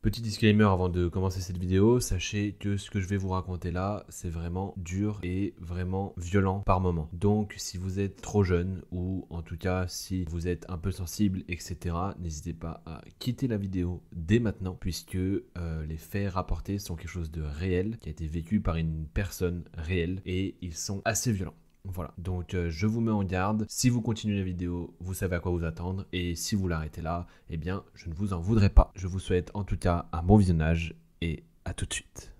Petit disclaimer avant de commencer cette vidéo, sachez que ce que je vais vous raconter là, c'est vraiment dur et vraiment violent par moment. Donc si vous êtes trop jeune ou en tout cas si vous êtes un peu sensible, etc., n'hésitez pas à quitter la vidéo dès maintenant puisque les faits rapportés sont quelque chose de réel qui a été vécu par une personne réelle et ils sont assez violents. Voilà, donc je vous mets en garde. Si vous continuez la vidéo, vous savez à quoi vous attendre. Et si vous l'arrêtez là, eh bien, je ne vous en voudrais pas. Je vous souhaite en tout cas un bon visionnage et à tout de suite.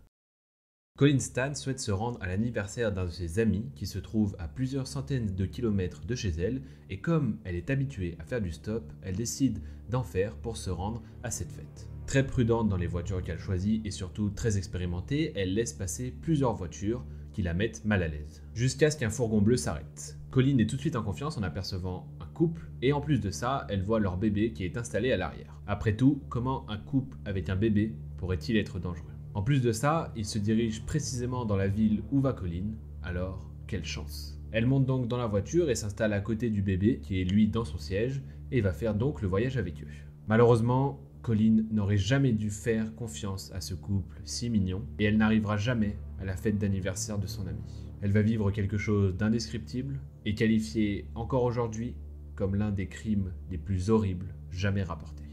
Colin Stan souhaite se rendre à l'anniversaire d'un de ses amis qui se trouve à plusieurs centaines de kilomètres de chez elle. Et comme elle est habituée à faire du stop, elle décide d'en faire pour se rendre à cette fête. Très prudente dans les voitures qu'elle choisit et surtout très expérimentée, elle laisse passer plusieurs voitures qui la mettent mal à l'aise. Jusqu'à ce qu'un fourgon bleu s'arrête. Colin est tout de suite en confiance en apercevant un couple et en plus de ça, elle voit leur bébé qui est installé à l'arrière. Après tout, comment un couple avec un bébé pourrait-il être dangereux? En plus de ça, il se dirige précisément dans la ville où va Colin, alors quelle chance. Elle monte donc dans la voiture et s'installe à côté du bébé qui est lui dans son siège et va faire donc le voyage avec eux. Malheureusement, Colin n'aurait jamais dû faire confiance à ce couple si mignon et elle n'arrivera jamais à la fête d'anniversaire de son ami. Elle va vivre quelque chose d'indescriptible et qualifié encore aujourd'hui comme l'un des crimes les plus horribles jamais rapportés.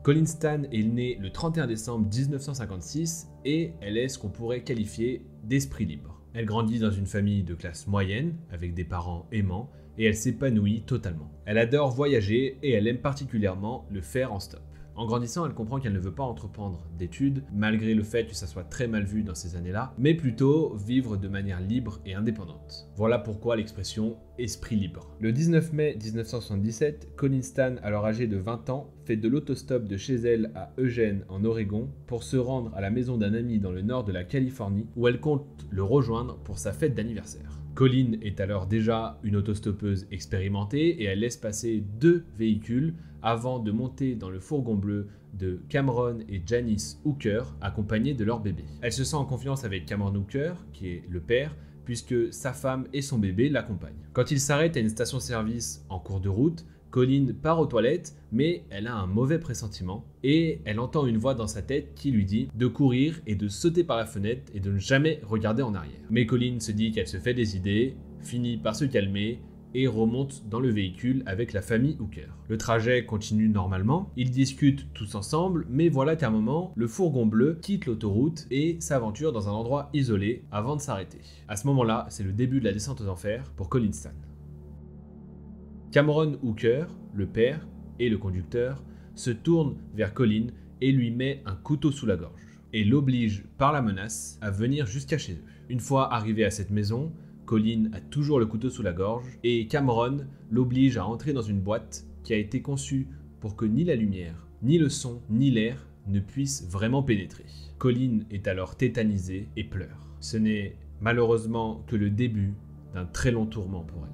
Colin Stan est née le 31 décembre 1956 et elle est ce qu'on pourrait qualifier d'esprit libre. Elle grandit dans une famille de classe moyenne avec des parents aimants et elle s'épanouit totalement. Elle adore voyager et elle aime particulièrement le faire en stop. En grandissant, elle comprend qu'elle ne veut pas entreprendre d'études, malgré le fait que ça soit très mal vu dans ces années-là, mais plutôt vivre de manière libre et indépendante. Voilà pourquoi l'expression « esprit libre ». Le 19 mai 1977, Colin Stan, alors âgée de 20 ans, fait de l'autostop de chez elle à Eugene, en Oregon, pour se rendre à la maison d'un ami dans le nord de la Californie, où elle compte le rejoindre pour sa fête d'anniversaire. Colin est alors déjà une autostoppeuse expérimentée et elle laisse passer 2 véhicules avant de monter dans le fourgon bleu de Cameron et Janice Hooker, accompagnés de leur bébé. Elle se sent en confiance avec Cameron Hooker, qui est le père, puisque sa femme et son bébé l'accompagnent. Quand ils s'arrêtent à une station-service en cours de route, Colin part aux toilettes, mais elle a un mauvais pressentiment et elle entend une voix dans sa tête qui lui dit de courir et de sauter par la fenêtre et de ne jamais regarder en arrière. Mais Colin se dit qu'elle se fait des idées, finit par se calmer et remonte dans le véhicule avec la famille Hooker. Le trajet continue normalement, ils discutent tous ensemble, mais voilà qu'à un moment, le fourgon bleu quitte l'autoroute et s'aventure dans un endroit isolé avant de s'arrêter. À ce moment-là, c'est le début de la descente aux enfers pour Colin Stan. Cameron Hooker, le père et le conducteur, se tournent vers Colin et lui met un couteau sous la gorge et l'oblige par la menace à venir jusqu'à chez eux. Une fois arrivé à cette maison, Colin a toujours le couteau sous la gorge et Cameron l'oblige à entrer dans une boîte qui a été conçue pour que ni la lumière, ni le son, ni l'air ne puissent vraiment pénétrer. Colin est alors tétanisée et pleure. Ce n'est malheureusement que le début d'un très long tourment pour elle.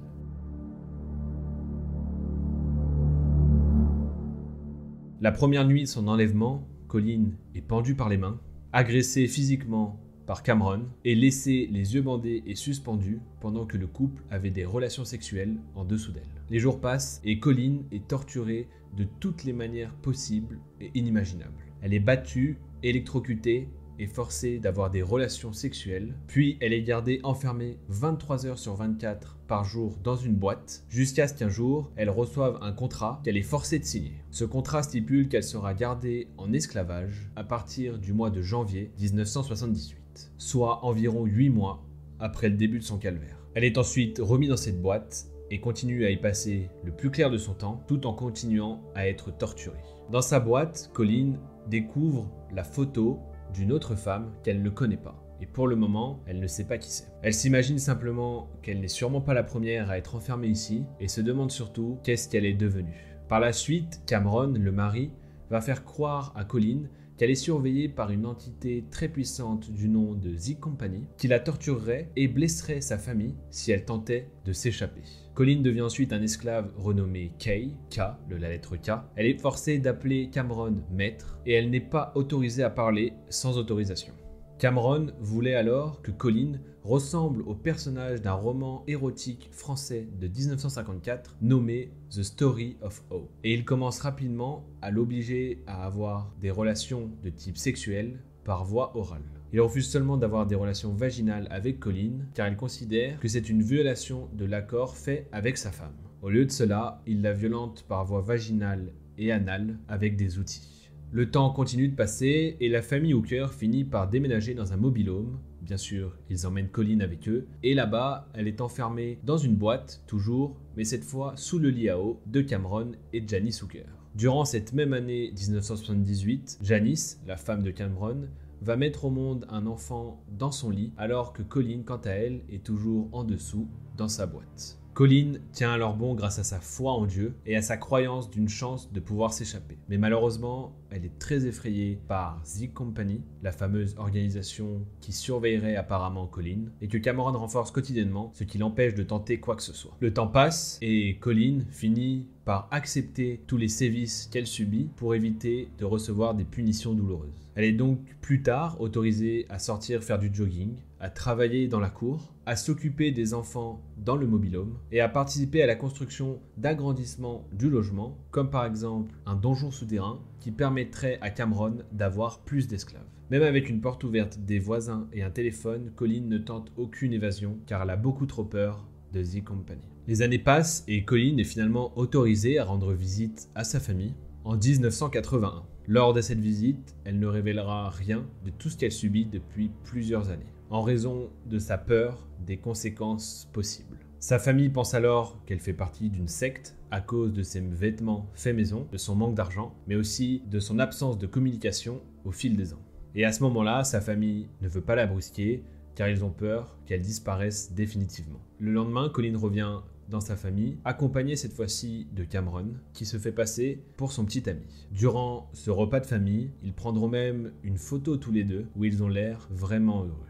La première nuit de son enlèvement, Colin est pendue par les mains, agressée physiquement par Cameron et laissée les yeux bandés et suspendus pendant que le couple avait des relations sexuelles en dessous d'elle. Les jours passent et Colin est torturée de toutes les manières possibles et inimaginables. Elle est battue, électrocutée et forcée d'avoir des relations sexuelles, puis elle est gardée enfermée 23 heures sur 24 par jour dans une boîte, jusqu'à ce qu'un jour, elle reçoive un contrat qu'elle est forcée de signer. Ce contrat stipule qu'elle sera gardée en esclavage à partir du mois de janvier 1978, soit environ 8 mois après le début de son calvaire. Elle est ensuite remise dans cette boîte et continue à y passer le plus clair de son temps, tout en continuant à être torturée. Dans sa boîte, Colin découvre la photo d'une autre femme qu'elle ne connaît pas. Et pour le moment, elle ne sait pas qui c'est. Elle s'imagine simplement qu'elle n'est sûrement pas la première à être enfermée ici et se demande surtout qu'est-ce qu'elle est devenue. Par la suite, Cameron, le mari, va faire croire à Colin qu'elle est surveillée par une entité très puissante du nom de Z Company qui la torturerait et blesserait sa famille si elle tentait de s'échapper. Colin devient ensuite un esclave renommé Kay, K, la lettre K. Elle est forcée d'appeler Cameron maître et elle n'est pas autorisée à parler sans autorisation. Cameron voulait alors que Colin ressemble au personnage d'un roman érotique français de 1954 nommé The Story of O. Et il commence rapidement à l'obliger à avoir des relations de type sexuel par voie orale. Il refuse seulement d'avoir des relations vaginales avec Colin car il considère que c'est une violation de l'accord fait avec sa femme. Au lieu de cela, il la violente par voie vaginale et anale avec des outils. Le temps continue de passer et la famille Hooker finit par déménager dans un mobil-home. Bien sûr, ils emmènent Colin avec eux. Et là-bas, elle est enfermée dans une boîte, toujours, mais cette fois sous le lit à eau de Cameron et Janice Hooker. Durant cette même année 1978, Janice, la femme de Cameron, va mettre au monde un enfant dans son lit, alors que Colin, quant à elle, est toujours en dessous, dans sa boîte. Colin tient alors bon grâce à sa foi en Dieu et à sa croyance d'une chance de pouvoir s'échapper. Mais malheureusement, elle est très effrayée par The Company, la fameuse organisation qui surveillerait apparemment Colin, et que Cameron renforce quotidiennement, ce qui l'empêche de tenter quoi que ce soit. Le temps passe et Colin finit par accepter tous les sévices qu'elle subit pour éviter de recevoir des punitions douloureuses. Elle est donc plus tard autorisée à sortir faire du jogging, à travailler dans la cour, à s'occuper des enfants dans le mobil-home et à participer à la construction d'agrandissements du logement, comme par exemple un donjon souterrain qui permettrait à Cameron d'avoir plus d'esclaves. Même avec une porte ouverte des voisins et un téléphone, Colin ne tente aucune évasion car elle a beaucoup trop peur de The Company. Les années passent et Colin est finalement autorisée à rendre visite à sa famille en 1981. Lors de cette visite, elle ne révélera rien de tout ce qu'elle subit depuis plusieurs années, en raison de sa peur des conséquences possibles. Sa famille pense alors qu'elle fait partie d'une secte à cause de ses vêtements faits maison, de son manque d'argent, mais aussi de son absence de communication au fil des ans. Et à ce moment-là, sa famille ne veut pas la brusquer car ils ont peur qu'elle disparaisse définitivement. Le lendemain, Colin revient dans sa famille, accompagné cette fois-ci de Cameron, qui se fait passer pour son petit ami. Durant ce repas de famille, ils prendront même une photo tous les deux où ils ont l'air vraiment heureux.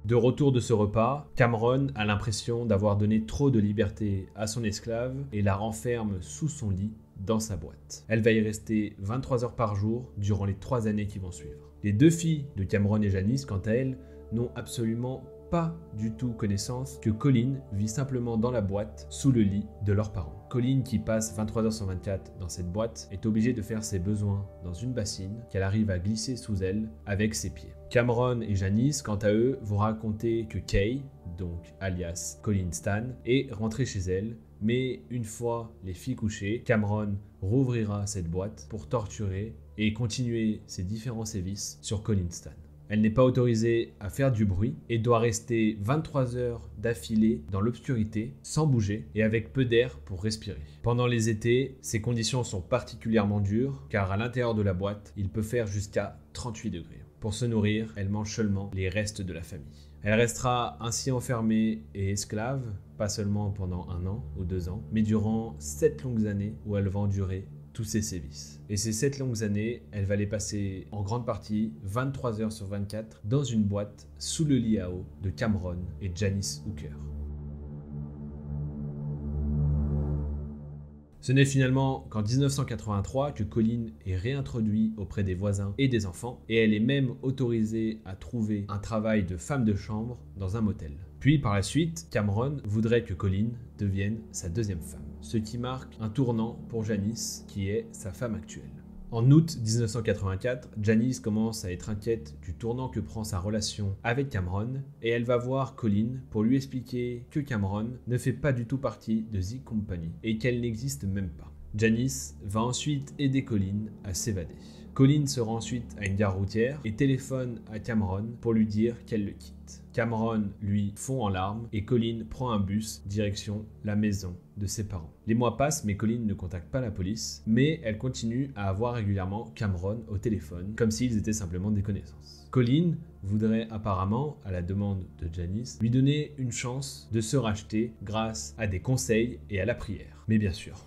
De retour de ce repas, Cameron a l'impression d'avoir donné trop de liberté à son esclave et la renferme sous son lit dans sa boîte. Elle va y rester 23 heures par jour durant les 3 années qui vont suivre. Les 2 filles de Cameron et Janice, quant à elles, n'ont absolument pas du tout connaissance que Colin vit simplement dans la boîte sous le lit de leurs parents. Colin, qui passe 23 heures sur 24 dans cette boîte, est obligée de faire ses besoins dans une bassine qu'elle arrive à glisser sous elle avec ses pieds. Cameron et Janice, quant à eux, vont raconter que Kay, donc alias Colin Stan, est rentrée chez elle, mais une fois les filles couchées, Cameron rouvrira cette boîte pour torturer et continuer ses différents sévices sur Colin Stan. Elle n'est pas autorisée à faire du bruit et doit rester 23 heures d'affilée dans l'obscurité, sans bouger et avec peu d'air pour respirer. Pendant les étés, ces conditions sont particulièrement dures car à l'intérieur de la boîte, il peut faire jusqu'à 38 degrés. Pour se nourrir, elle mange seulement les restes de la famille. Elle restera ainsi enfermée et esclave, pas seulement pendant 1 an ou 2 ans, mais durant 7 longues années où elle va endurer tous ses sévices. Et ces 7 longues années, elle va les passer en grande partie 23 heures sur 24 dans une boîte sous le lit à eau de Cameron et Janice Hooker. Ce n'est finalement qu'en 1983 que Colin est réintroduit auprès des voisins et des enfants et elle est même autorisée à trouver un travail de femme de chambre dans un motel. Puis par la suite, Cameron voudrait que Colin devienne sa deuxième femme, ce qui marque un tournant pour Janice qui est sa femme actuelle. En août 1984, Janice commence à être inquiète du tournant que prend sa relation avec Cameron et elle va voir Colin pour lui expliquer que Cameron ne fait pas du tout partie de The Company et qu'elle n'existe même pas. Janice va ensuite aider Colin à s'évader. Colin se rend ensuite à une gare routière et téléphone à Cameron pour lui dire qu'elle le quitte. Cameron, lui, fond en larmes et Colin prend un bus direction la maison de ses parents. Les mois passent mais Colin ne contacte pas la police, mais elle continue à avoir régulièrement Cameron au téléphone, comme s'ils étaient simplement des connaissances. Colin voudrait apparemment, à la demande de Janice, lui donner une chance de se racheter grâce à des conseils et à la prière. Mais bien sûr.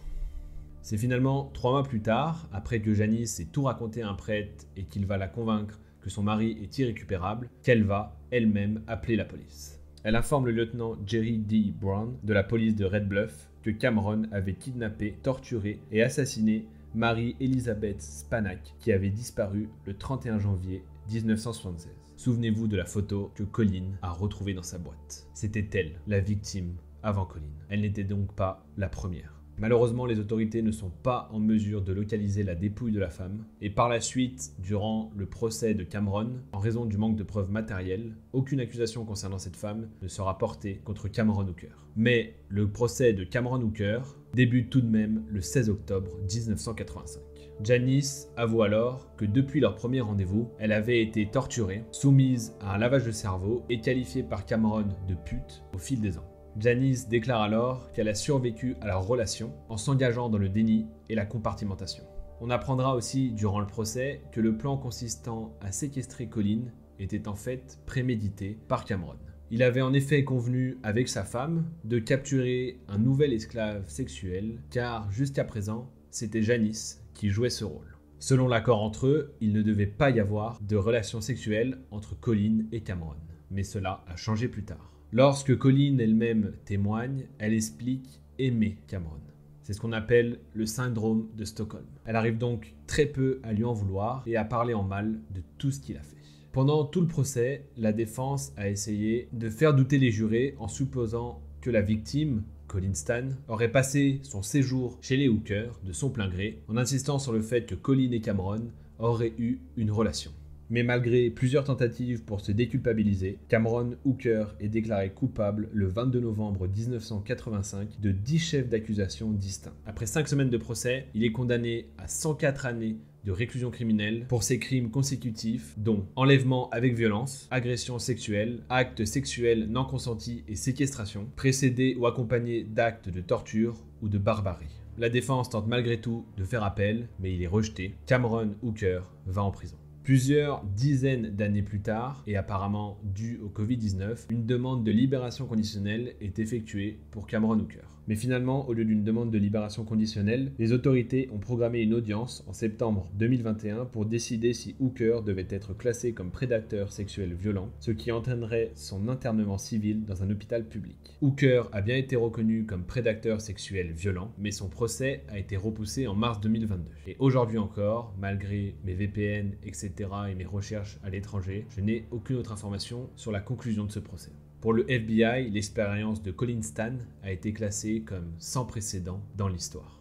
C'est finalement 3 mois plus tard, après que Janice ait tout raconté à un prêtre et qu'il va la convaincre que son mari est irrécupérable, qu'elle va elle-même appeler la police. Elle informe le lieutenant Jerry D. Brown de la police de Red Bluff que Cameron avait kidnappé, torturé et assassiné Mary Elizabeth Spanak, qui avait disparu le 31 janvier 1976. Souvenez-vous de la photo que Colin a retrouvée dans sa boîte. C'était elle, la victime, avant Colin. Elle n'était donc pas la première. Malheureusement, les autorités ne sont pas en mesure de localiser la dépouille de la femme. Et par la suite, durant le procès de Cameron, en raison du manque de preuves matérielles, aucune accusation concernant cette femme ne sera portée contre Cameron Hooker. Mais le procès de Cameron Hooker débute tout de même le 16 octobre 1985. Janice avoue alors que depuis leur premier rendez-vous, elle avait été torturée, soumise à un lavage de cerveau et qualifiée par Cameron de pute au fil des ans. Janice déclare alors qu'elle a survécu à leur relation en s'engageant dans le déni et la compartimentation. On apprendra aussi durant le procès que le plan consistant à séquestrer Colin était en fait prémédité par Cameron. Il avait en effet convenu avec sa femme de capturer un nouvel esclave sexuel car jusqu'à présent, c'était Janice qui jouait ce rôle. Selon l'accord entre eux, il ne devait pas y avoir de relation sexuelle entre Colin et Cameron. Mais cela a changé plus tard. Lorsque Colin elle-même témoigne, elle explique aimer Cameron. C'est ce qu'on appelle le syndrome de Stockholm. Elle arrive donc très peu à lui en vouloir et à parler en mal de tout ce qu'il a fait. Pendant tout le procès, la défense a essayé de faire douter les jurés en supposant que la victime, Colin Stan, aurait passé son séjour chez les Hooker de son plein gré en insistant sur le fait que Colin et Cameron auraient eu une relation. Mais malgré plusieurs tentatives pour se déculpabiliser, Cameron Hooker est déclaré coupable le 22 novembre 1985 de 10 chefs d'accusation distincts. Après 5 semaines de procès, il est condamné à 104 années de réclusion criminelle pour ses crimes consécutifs dont enlèvement avec violence, agression sexuelle, actes sexuels non consentis et séquestration, précédés ou accompagnés d'actes de torture ou de barbarie. La défense tente malgré tout de faire appel, mais il est rejeté. Cameron Hooker va en prison. Plusieurs dizaines d'années plus tard, et apparemment dû au Covid-19, une demande de libération conditionnelle est effectuée pour Cameron Hooker. Mais finalement, au lieu d'une demande de libération conditionnelle, les autorités ont programmé une audience en septembre 2021 pour décider si Hooker devait être classé comme prédateur sexuel violent, ce qui entraînerait son internement civil dans un hôpital public. Hooker a bien été reconnu comme prédateur sexuel violent, mais son procès a été repoussé en mars 2022. Et aujourd'hui encore, malgré mes VPN, etc., et mes recherches à l'étranger, je n'ai aucune autre information sur la conclusion de ce procès. Pour le FBI, l'expérience de Colin Stan a été classée comme sans précédent dans l'histoire.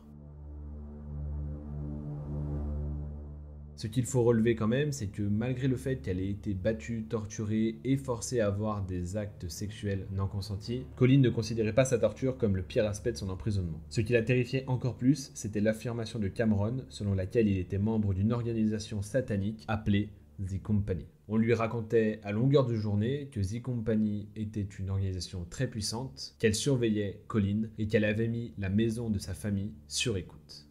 Ce qu'il faut relever quand même, c'est que malgré le fait qu'elle ait été battue, torturée et forcée à avoir des actes sexuels non consentis, Colin ne considérait pas sa torture comme le pire aspect de son emprisonnement. Ce qui la terrifiait encore plus, c'était l'affirmation de Cameron selon laquelle il était membre d'une organisation satanique appelée The Company. On lui racontait à longueur de journée que The Company était une organisation très puissante, qu'elle surveillait Colin et qu'elle avait mis la maison de sa famille sur écoute.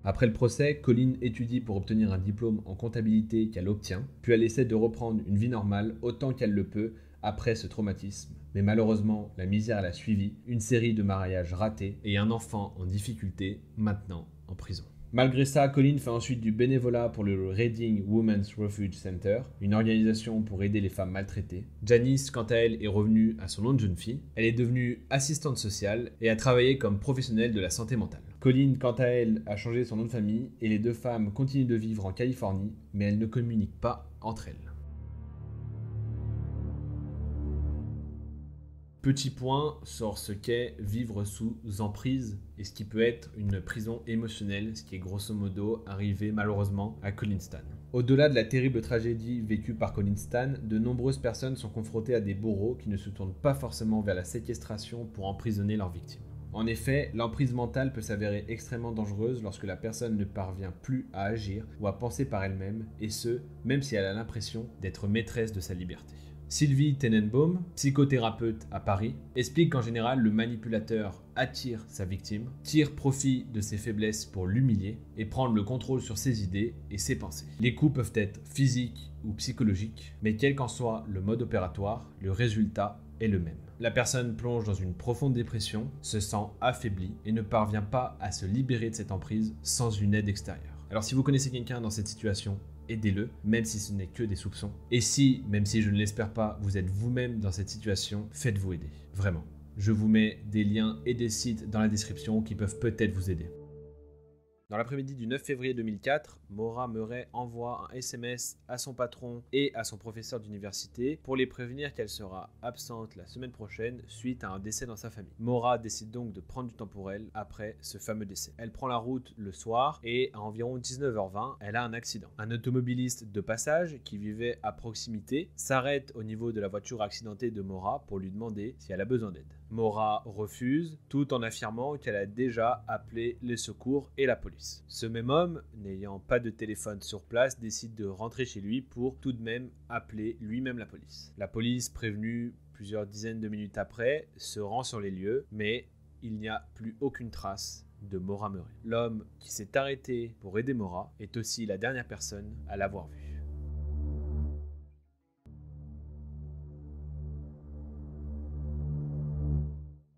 Après le procès, Colin étudie pour obtenir un diplôme en comptabilité qu'elle obtient, puis elle essaie de reprendre une vie normale autant qu'elle le peut après ce traumatisme. Mais malheureusement, la misère l'a suivi, une série de mariages ratés et un enfant en difficulté, maintenant en prison. Malgré ça, Colin fait ensuite du bénévolat pour le Reading Women's Refuge Center, une organisation pour aider les femmes maltraitées. Janice, quant à elle, est revenue à son nom de jeune fille. Elle est devenue assistante sociale et a travaillé comme professionnelle de la santé mentale. Colin, quant à elle, a changé son nom de famille et les deux femmes continuent de vivre en Californie, mais elles ne communiquent pas entre elles. Petit point sur ce qu'est vivre sous emprise et ce qui peut être une prison émotionnelle, ce qui est grosso modo arrivé malheureusement à Colin Stan. Au-delà de la terrible tragédie vécue par Colin Stan, de nombreuses personnes sont confrontées à des bourreaux qui ne se tournent pas forcément vers la séquestration pour emprisonner leurs victimes. En effet, l'emprise mentale peut s'avérer extrêmement dangereuse lorsque la personne ne parvient plus à agir ou à penser par elle-même, et ce, même si elle a l'impression d'être maîtresse de sa liberté. Sylvie Tenenbaum, psychothérapeute à Paris, explique qu'en général, le manipulateur attire sa victime, tire profit de ses faiblesses pour l'humilier et prendre le contrôle sur ses idées et ses pensées. Les coups peuvent être physiques ou psychologiques, mais quel qu'en soit le mode opératoire, le résultat est le même. La personne plonge dans une profonde dépression, se sent affaiblie et ne parvient pas à se libérer de cette emprise sans une aide extérieure. Alors si vous connaissez quelqu'un dans cette situation, aidez-le, même si ce n'est que des soupçons. Et si, même si je ne l'espère pas, vous êtes vous-même dans cette situation, faites-vous aider. Vraiment. Je vous mets des liens et des sites dans la description qui peuvent peut-être vous aider. Dans l'après-midi du 9 février 2004, Maura Murray envoie un SMS à son patron et à son professeur d'université pour les prévenir qu'elle sera absente la semaine prochaine suite à un décès dans sa famille. Maura décide donc de prendre du temps pour elle après ce fameux décès. Elle prend la route le soir et à environ 19h20, elle a un accident. Un automobiliste de passage qui vivait à proximité s'arrête au niveau de la voiture accidentée de Maura pour lui demander si elle a besoin d'aide. Maura refuse, tout en affirmant qu'elle a déjà appelé les secours et la police. Ce même homme, n'ayant pas de téléphone sur place, décide de rentrer chez lui pour tout de même appeler lui-même la police. La police, prévenue plusieurs dizaines de minutes après, se rend sur les lieux, mais il n'y a plus aucune trace de Maura Murray. L'homme qui s'est arrêté pour aider Maura est aussi la dernière personne à l'avoir vue.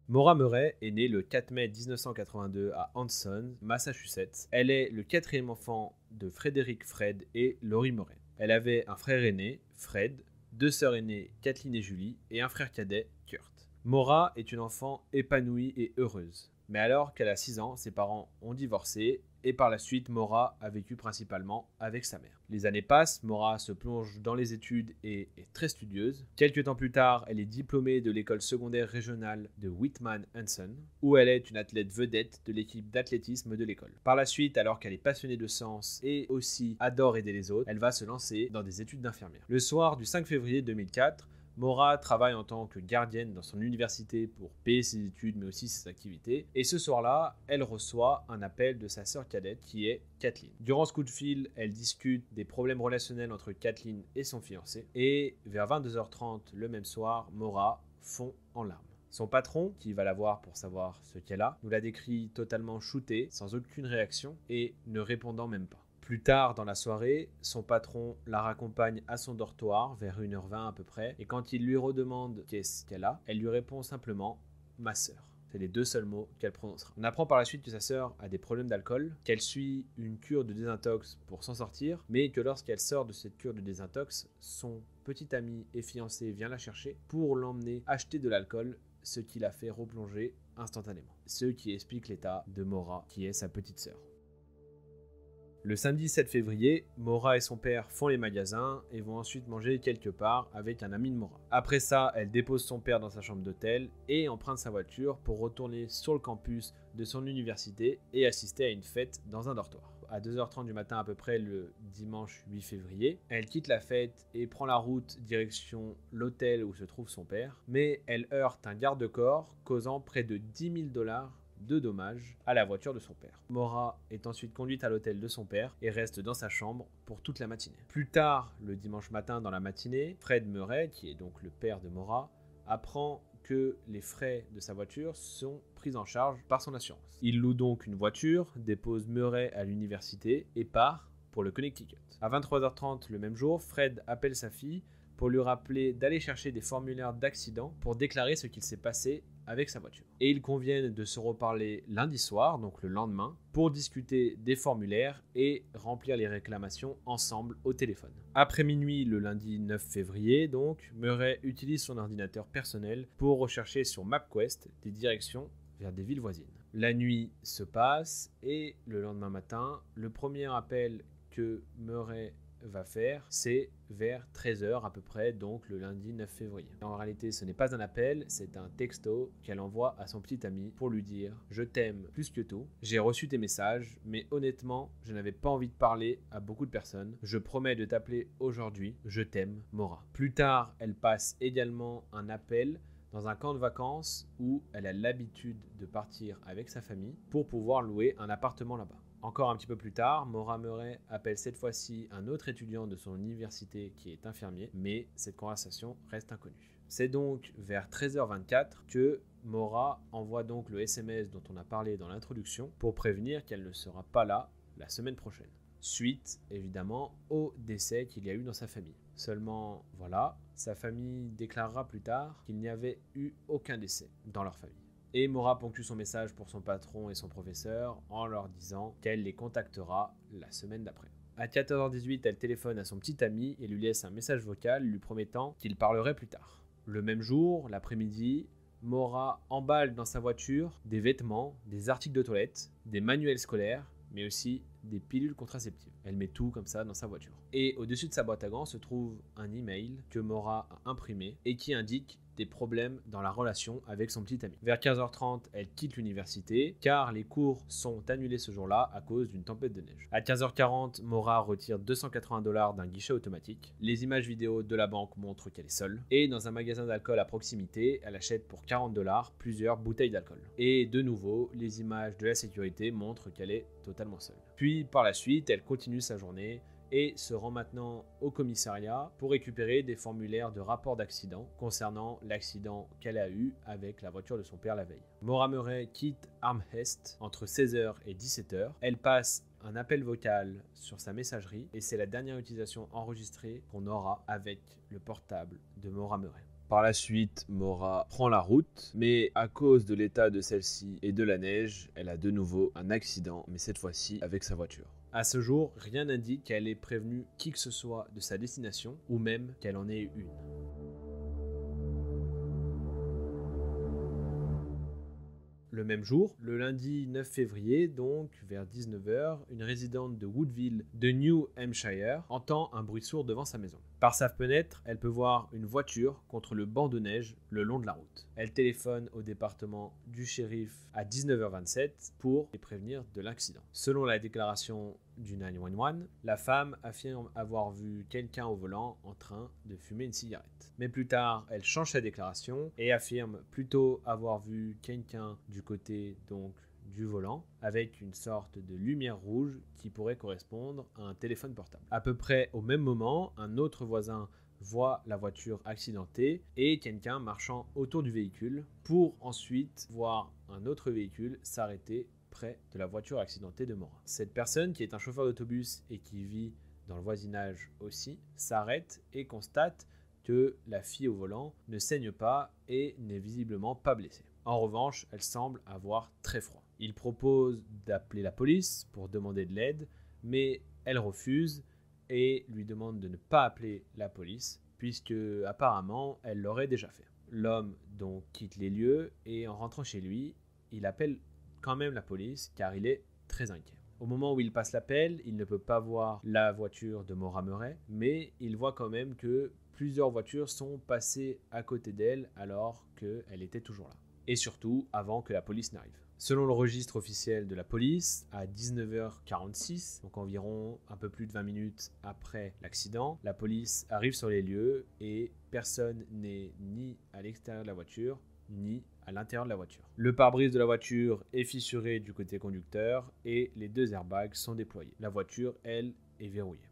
Maura Murray est née le 4 mai 1982 à Hanson, Massachusetts. Elle est le quatrième enfant de Frederick Fred et Lori Murray. Elle avait un frère aîné, Fred, deux sœurs aînées, Kathleen et Julie, et un frère cadet, Kurt. Maura est une enfant épanouie et heureuse. Mais alors qu'elle a 6 ans, ses parents ont divorcé et par la suite, Maura a vécu principalement avec sa mère. Les années passent, Maura se plonge dans les études et est très studieuse. Quelques temps plus tard, elle est diplômée de l'école secondaire régionale de Whitman-Hanson, où elle est une athlète vedette de l'équipe d'athlétisme de l'école. Par la suite, alors qu'elle est passionnée de sciences et aussi adore aider les autres, elle va se lancer dans des études d'infirmière. Le soir du 5 février 2004, Maura travaille en tant que gardienne dans son université pour payer ses études mais aussi ses activités. Et ce soir-là, elle reçoit un appel de sa sœur cadette qui est Kathleen. Durant ce coup de fil, elle discute des problèmes relationnels entre Kathleen et son fiancé. Et vers 22h30 le même soir, Maura fond en larmes. Son patron, qui va la voir pour savoir ce qu'elle a, nous la décrit totalement shootée, sans aucune réaction et ne répondant même pas. Plus tard dans la soirée, son patron la raccompagne à son dortoir vers 1h20 à peu près et quand il lui redemande qu'est-ce qu'elle a, elle lui répond simplement « ma sœur ». C'est les 2 seuls mots qu'elle prononcera. On apprend par la suite que sa sœur a des problèmes d'alcool, qu'elle suit une cure de désintox pour s'en sortir, mais que lorsqu'elle sort de cette cure de désintox, son petit ami et fiancé vient la chercher pour l'emmener acheter de l'alcool, ce qui la fait replonger instantanément. Ce qui explique l'état de Maura, qui est sa petite sœur. Le samedi 7 février, Maura et son père font les magasins et vont ensuite manger quelque part avec un ami de Maura. Après ça, elle dépose son père dans sa chambre d'hôtel et emprunte sa voiture pour retourner sur le campus de son université et assister à une fête dans un dortoir. À 2h30 du matin à peu près le dimanche 8 février, elle quitte la fête et prend la route direction l'hôtel où se trouve son père, mais elle heurte un garde-corps causant près de $10 000 de dommages à la voiture de son père. Maura est ensuite conduite à l'hôtel de son père et reste dans sa chambre pour toute la matinée. Plus tard, le dimanche matin dans la matinée, Fred Murray, qui est donc le père de Maura, apprend que les frais de sa voiture sont pris en charge par son assurance. Il loue donc une voiture, dépose Murray à l'université et part pour le Connecticut. À 23h30 le même jour, Fred appelle sa fille pour lui rappeler d'aller chercher des formulaires d'accident pour déclarer ce qu'il s'est passé avec sa voiture. Et ils conviennent de se reparler lundi soir, donc le lendemain, pour discuter des formulaires et remplir les réclamations ensemble au téléphone. Après minuit, le lundi 9 février, donc, Murray utilise son ordinateur personnel pour rechercher sur MapQuest des directions vers des villes voisines. La nuit se passe et le lendemain matin, le premier appel que Murray va faire, c'est vers 13h à peu près, donc le lundi 9 février. En réalité, ce n'est pas un appel, c'est un texto qu'elle envoie à son petit ami pour lui dire « Je t'aime plus que tout, j'ai reçu tes messages, mais honnêtement, je n'avais pas envie de parler à beaucoup de personnes. Je promets de t'appeler aujourd'hui, je t'aime, Maura ». Plus tard, elle passe également un appel dans un camp de vacances où elle a l'habitude de partir avec sa famille pour pouvoir louer un appartement là-bas. Encore un petit peu plus tard, Maura Murray appelle cette fois-ci un autre étudiant de son université qui est infirmier, mais cette conversation reste inconnue. C'est donc vers 13h24 que Maura envoie donc le SMS dont on a parlé dans l'introduction pour prévenir qu'elle ne sera pas là la semaine prochaine. Suite, évidemment, au décès qu'il y a eu dans sa famille. Seulement, voilà, sa famille déclarera plus tard qu'il n'y avait eu aucun décès dans leur famille. Et Maura ponctue son message pour son patron et son professeur en leur disant qu'elle les contactera la semaine d'après. À 14h18, elle téléphone à son petit ami et lui laisse un message vocal lui promettant qu'il parlerait plus tard. Le même jour, l'après-midi, Maura emballe dans sa voiture des vêtements, des articles de toilette, des manuels scolaires, mais aussi des pilules contraceptives. Elle met tout comme ça dans sa voiture. Et au-dessus de sa boîte à gants se trouve un email que Maura a imprimé et qui indique des problèmes dans la relation avec son petit ami. Vers 15h30, elle quitte l'université car les cours sont annulés ce jour-là à cause d'une tempête de neige. À 15h40, Maura retire $280 d'un guichet automatique. Les images vidéo de la banque montrent qu'elle est seule. Et dans un magasin d'alcool à proximité, elle achète pour $40 plusieurs bouteilles d'alcool. Et de nouveau, les images de la sécurité montrent qu'elle est totalement seule. Puis par la suite, elle continue sa journée et se rend maintenant au commissariat pour récupérer des formulaires de rapport d'accident concernant l'accident qu'elle a eu avec la voiture de son père la veille. Maura Murray quitte Amherst entre 16h et 17h. Elle passe un appel vocal sur sa messagerie et c'est la dernière utilisation enregistrée qu'on aura avec le portable de Maura Murray. Par la suite, Maura prend la route, mais à cause de l'état de celle-ci et de la neige, elle a de nouveau un accident, mais cette fois-ci avec sa voiture. À ce jour, rien n'indique qu'elle ait prévenu qui que ce soit de sa destination, ou même qu'elle en ait eu une. Le même jour, le lundi 9 février, donc vers 19h, une résidente de Woodville de New Hampshire entend un bruit sourd devant sa maison. Par sa fenêtre, elle peut voir une voiture contre le banc de neige le long de la route. Elle téléphone au département du shérif à 19h27 pour les prévenir de l'accident. Selon la déclaration du 911, la femme affirme avoir vu quelqu'un au volant en train de fumer une cigarette. Mais plus tard, elle change sa déclaration et affirme plutôt avoir vu quelqu'un du côté donc du volant avec une sorte de lumière rouge qui pourrait correspondre à un téléphone portable. À peu près au même moment, un autre voisin voit la voiture accidentée et quelqu'un marchant autour du véhicule pour ensuite voir un autre véhicule s'arrêter près de la voiture accidentée de Maura. Cette personne, qui est un chauffeur d'autobus et qui vit dans le voisinage aussi, s'arrête et constate que la fille au volant ne saigne pas et n'est visiblement pas blessée. En revanche, elle semble avoir très froid. Il propose d'appeler la police pour demander de l'aide, mais elle refuse et lui demande de ne pas appeler la police, puisque apparemment elle l'aurait déjà fait. L'homme donc quitte les lieux et en rentrant chez lui, il appelle quand même la police car il est très inquiet. Au moment où il passe l'appel, il ne peut pas voir la voiture de Maura Murray, mais il voit quand même que plusieurs voitures sont passées à côté d'elle alors qu'elle était toujours là. Et surtout avant que la police n'arrive. Selon le registre officiel de la police, à 19h46, donc environ un peu plus de 20 minutes après l'accident, la police arrive sur les lieux et personne n'est ni à l'extérieur de la voiture, ni à l'intérieur de la voiture. Le pare-brise de la voiture est fissuré du côté conducteur et les deux airbags sont déployés. La voiture, elle, est verrouillée.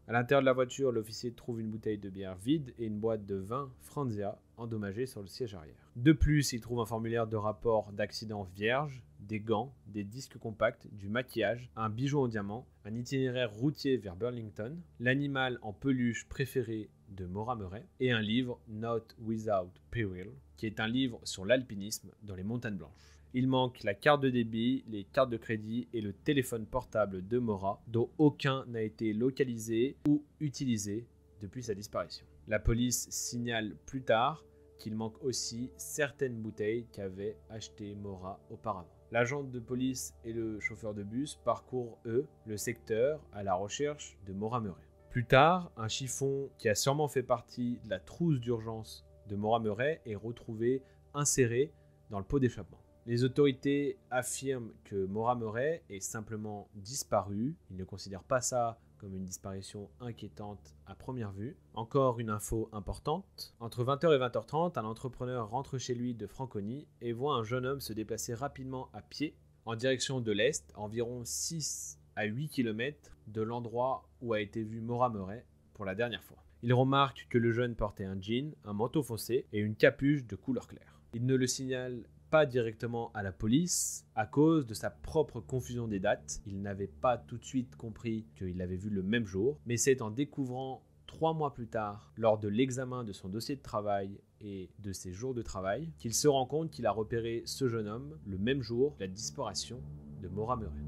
À l'intérieur de la voiture, l'officier trouve une bouteille de bière vide et une boîte de vin Franzia endommagée sur le siège arrière. De plus, il trouve un formulaire de rapport d'accident vierge, des gants, des disques compacts, du maquillage, un bijou en diamant, un itinéraire routier vers Burlington, l'animal en peluche préféré de Maura Murray et un livre Not Without Peril, qui est un livre sur l'alpinisme dans les montagnes blanches. Il manque la carte de débit, les cartes de crédit et le téléphone portable de Maura, dont aucun n'a été localisé ou utilisé depuis sa disparition. La police signale plus tard qu'il manque aussi certaines bouteilles qu'avait achetées Maura auparavant. L'agent de police et le chauffeur de bus parcourent, eux, le secteur à la recherche de Maura Murray. Plus tard, un chiffon qui a sûrement fait partie de la trousse d'urgence de Maura Murray est retrouvé inséré dans le pot d'échappement. Les autorités affirment que Maura Murray est simplement disparue. Ils ne considèrent pas ça comme une disparition inquiétante à première vue. Encore une info importante. Entre 20h et 20h30, un entrepreneur rentre chez lui de Franconie et voit un jeune homme se déplacer rapidement à pied en direction de l'est, à environ 6 à 8 km de l'endroit où a été vue Maura Murray pour la dernière fois. Il remarque que le jeune portait un jean, un manteau foncé et une capuche de couleur claire. Il ne le signale pas directement à la police à cause de sa propre confusion des dates. Il n'avait pas tout de suite compris qu'il l'avait vu le même jour, mais c'est en découvrant 3 mois plus tard, lors de l'examen de son dossier de travail et de ses jours de travail, qu'il se rend compte qu'il a repéré ce jeune homme le même jour de la disparition de Maura Murray.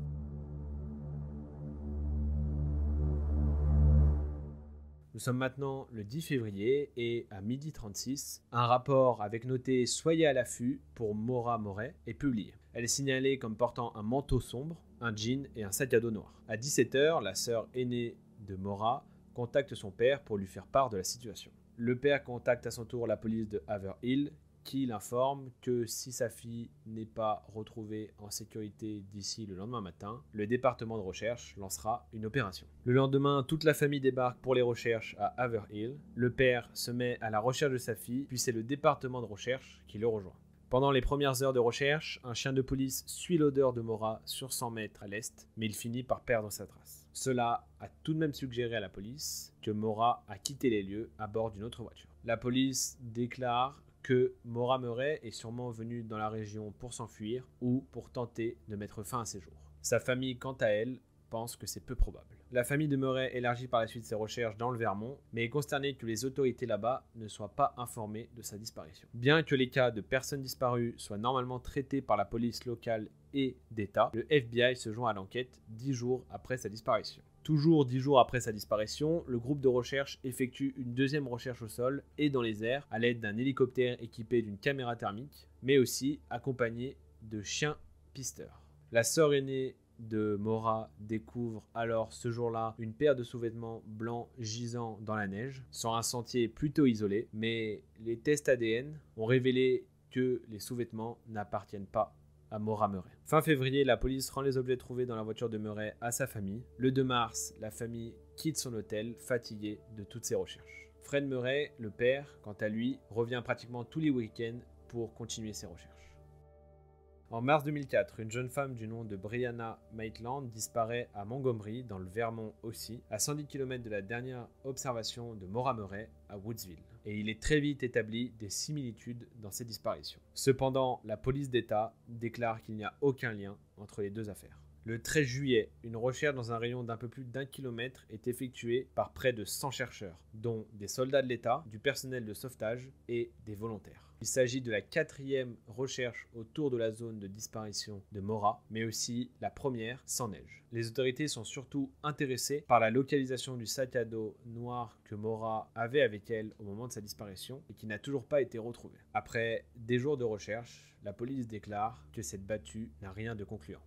Nous sommes maintenant le 10 février et à 12h36, un rapport avec noté « Soyez à l'affût » pour Maura Moret est publié. Elle est signalée comme portant un manteau sombre, un jean et un sac à dos noir. À 17h, la sœur aînée de Maura contacte son père pour lui faire part de la situation. Le père contacte à son tour la police de Haverhill qui l'informe que si sa fille n'est pas retrouvée en sécurité d'ici le lendemain matin, le département de recherche lancera une opération. Le lendemain, toute la famille débarque pour les recherches à Haverhill. Le père se met à la recherche de sa fille, puis c'est le département de recherche qui le rejoint. Pendant les premières heures de recherche, un chien de police suit l'odeur de Maura sur 100 mètres à l'est, mais il finit par perdre sa trace. Cela a tout de même suggéré à la police que Maura a quitté les lieux à bord d'une autre voiture. La police déclare que Maura Moret est sûrement venue dans la région pour s'enfuir ou pour tenter de mettre fin à ses jours. Sa famille, quant à elle, pense que c'est peu probable. La famille de Moret élargit par la suite ses recherches dans le Vermont, mais est consternée que les autorités là-bas ne soient pas informées de sa disparition. Bien que les cas de personnes disparues soient normalement traités par la police locale et d'État, le FBI se joint à l'enquête 10 jours après sa disparition. Toujours 10 jours après sa disparition, le groupe de recherche effectue une deuxième recherche au sol et dans les airs à l'aide d'un hélicoptère équipé d'une caméra thermique, mais aussi accompagné de chiens pisteurs. La sœur aînée de Maura découvre alors ce jour-là une paire de sous-vêtements blancs gisant dans la neige, sur un sentier plutôt isolé, mais les tests ADN ont révélé que les sous-vêtements n'appartiennent pas à Maura Moret. Fin février, la police rend les objets trouvés dans la voiture de Moret à sa famille. Le 2 mars, la famille quitte son hôtel, fatiguée de toutes ces recherches. Fred Moret, le père, quant à lui, revient pratiquement tous les week-ends pour continuer ses recherches. En mars 2004, une jeune femme du nom de Brianna Maitland disparaît à Montgomery, dans le Vermont aussi, à 110 km de la dernière observation de Maura Moret à Woodsville. Et il est très vite établi des similitudes dans ces disparitions. Cependant, la police d'État déclare qu'il n'y a aucun lien entre les deux affaires. Le 13 juillet, une recherche dans un rayon d'un peu plus d'1 kilomètre est effectuée par près de 100 chercheurs, dont des soldats de l'État, du personnel de sauvetage et des volontaires. Il s'agit de la 4e recherche autour de la zone de disparition de Maura, mais aussi la première sans neige. Les autorités sont surtout intéressées par la localisation du sac à dos noir que Maura avait avec elle au moment de sa disparition et qui n'a toujours pas été retrouvé. Après des jours de recherche, la police déclare que cette battue n'a rien de concluant.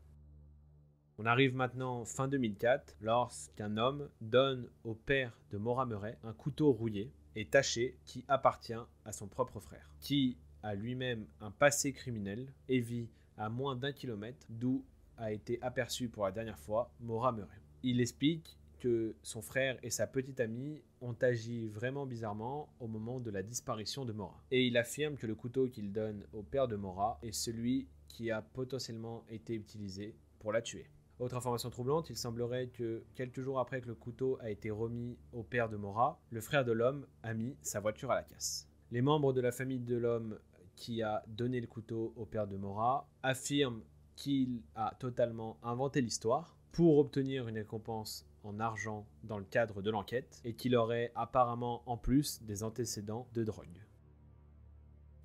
On arrive maintenant fin 2004 lorsqu'un homme donne au père de Maura Moret un couteau rouillé et taché qui appartient à son propre frère, qui a lui-même un passé criminel et vit à moins d'1 kilomètre d'où a été aperçu pour la dernière fois Maura Moret. Il explique que son frère et sa petite amie ont agi vraiment bizarrement au moment de la disparition de Maura. Et il affirme que le couteau qu'il donne au père de Maura est celui qui a potentiellement été utilisé pour la tuer. Autre information troublante, il semblerait que quelques jours après que le couteau a été remis au père de Maura, le frère de l'homme a mis sa voiture à la casse. Les membres de la famille de l'homme qui a donné le couteau au père de Maura affirment qu'il a totalement inventé l'histoire pour obtenir une récompense en argent dans le cadre de l'enquête et qu'il aurait apparemment en plus des antécédents de drogue.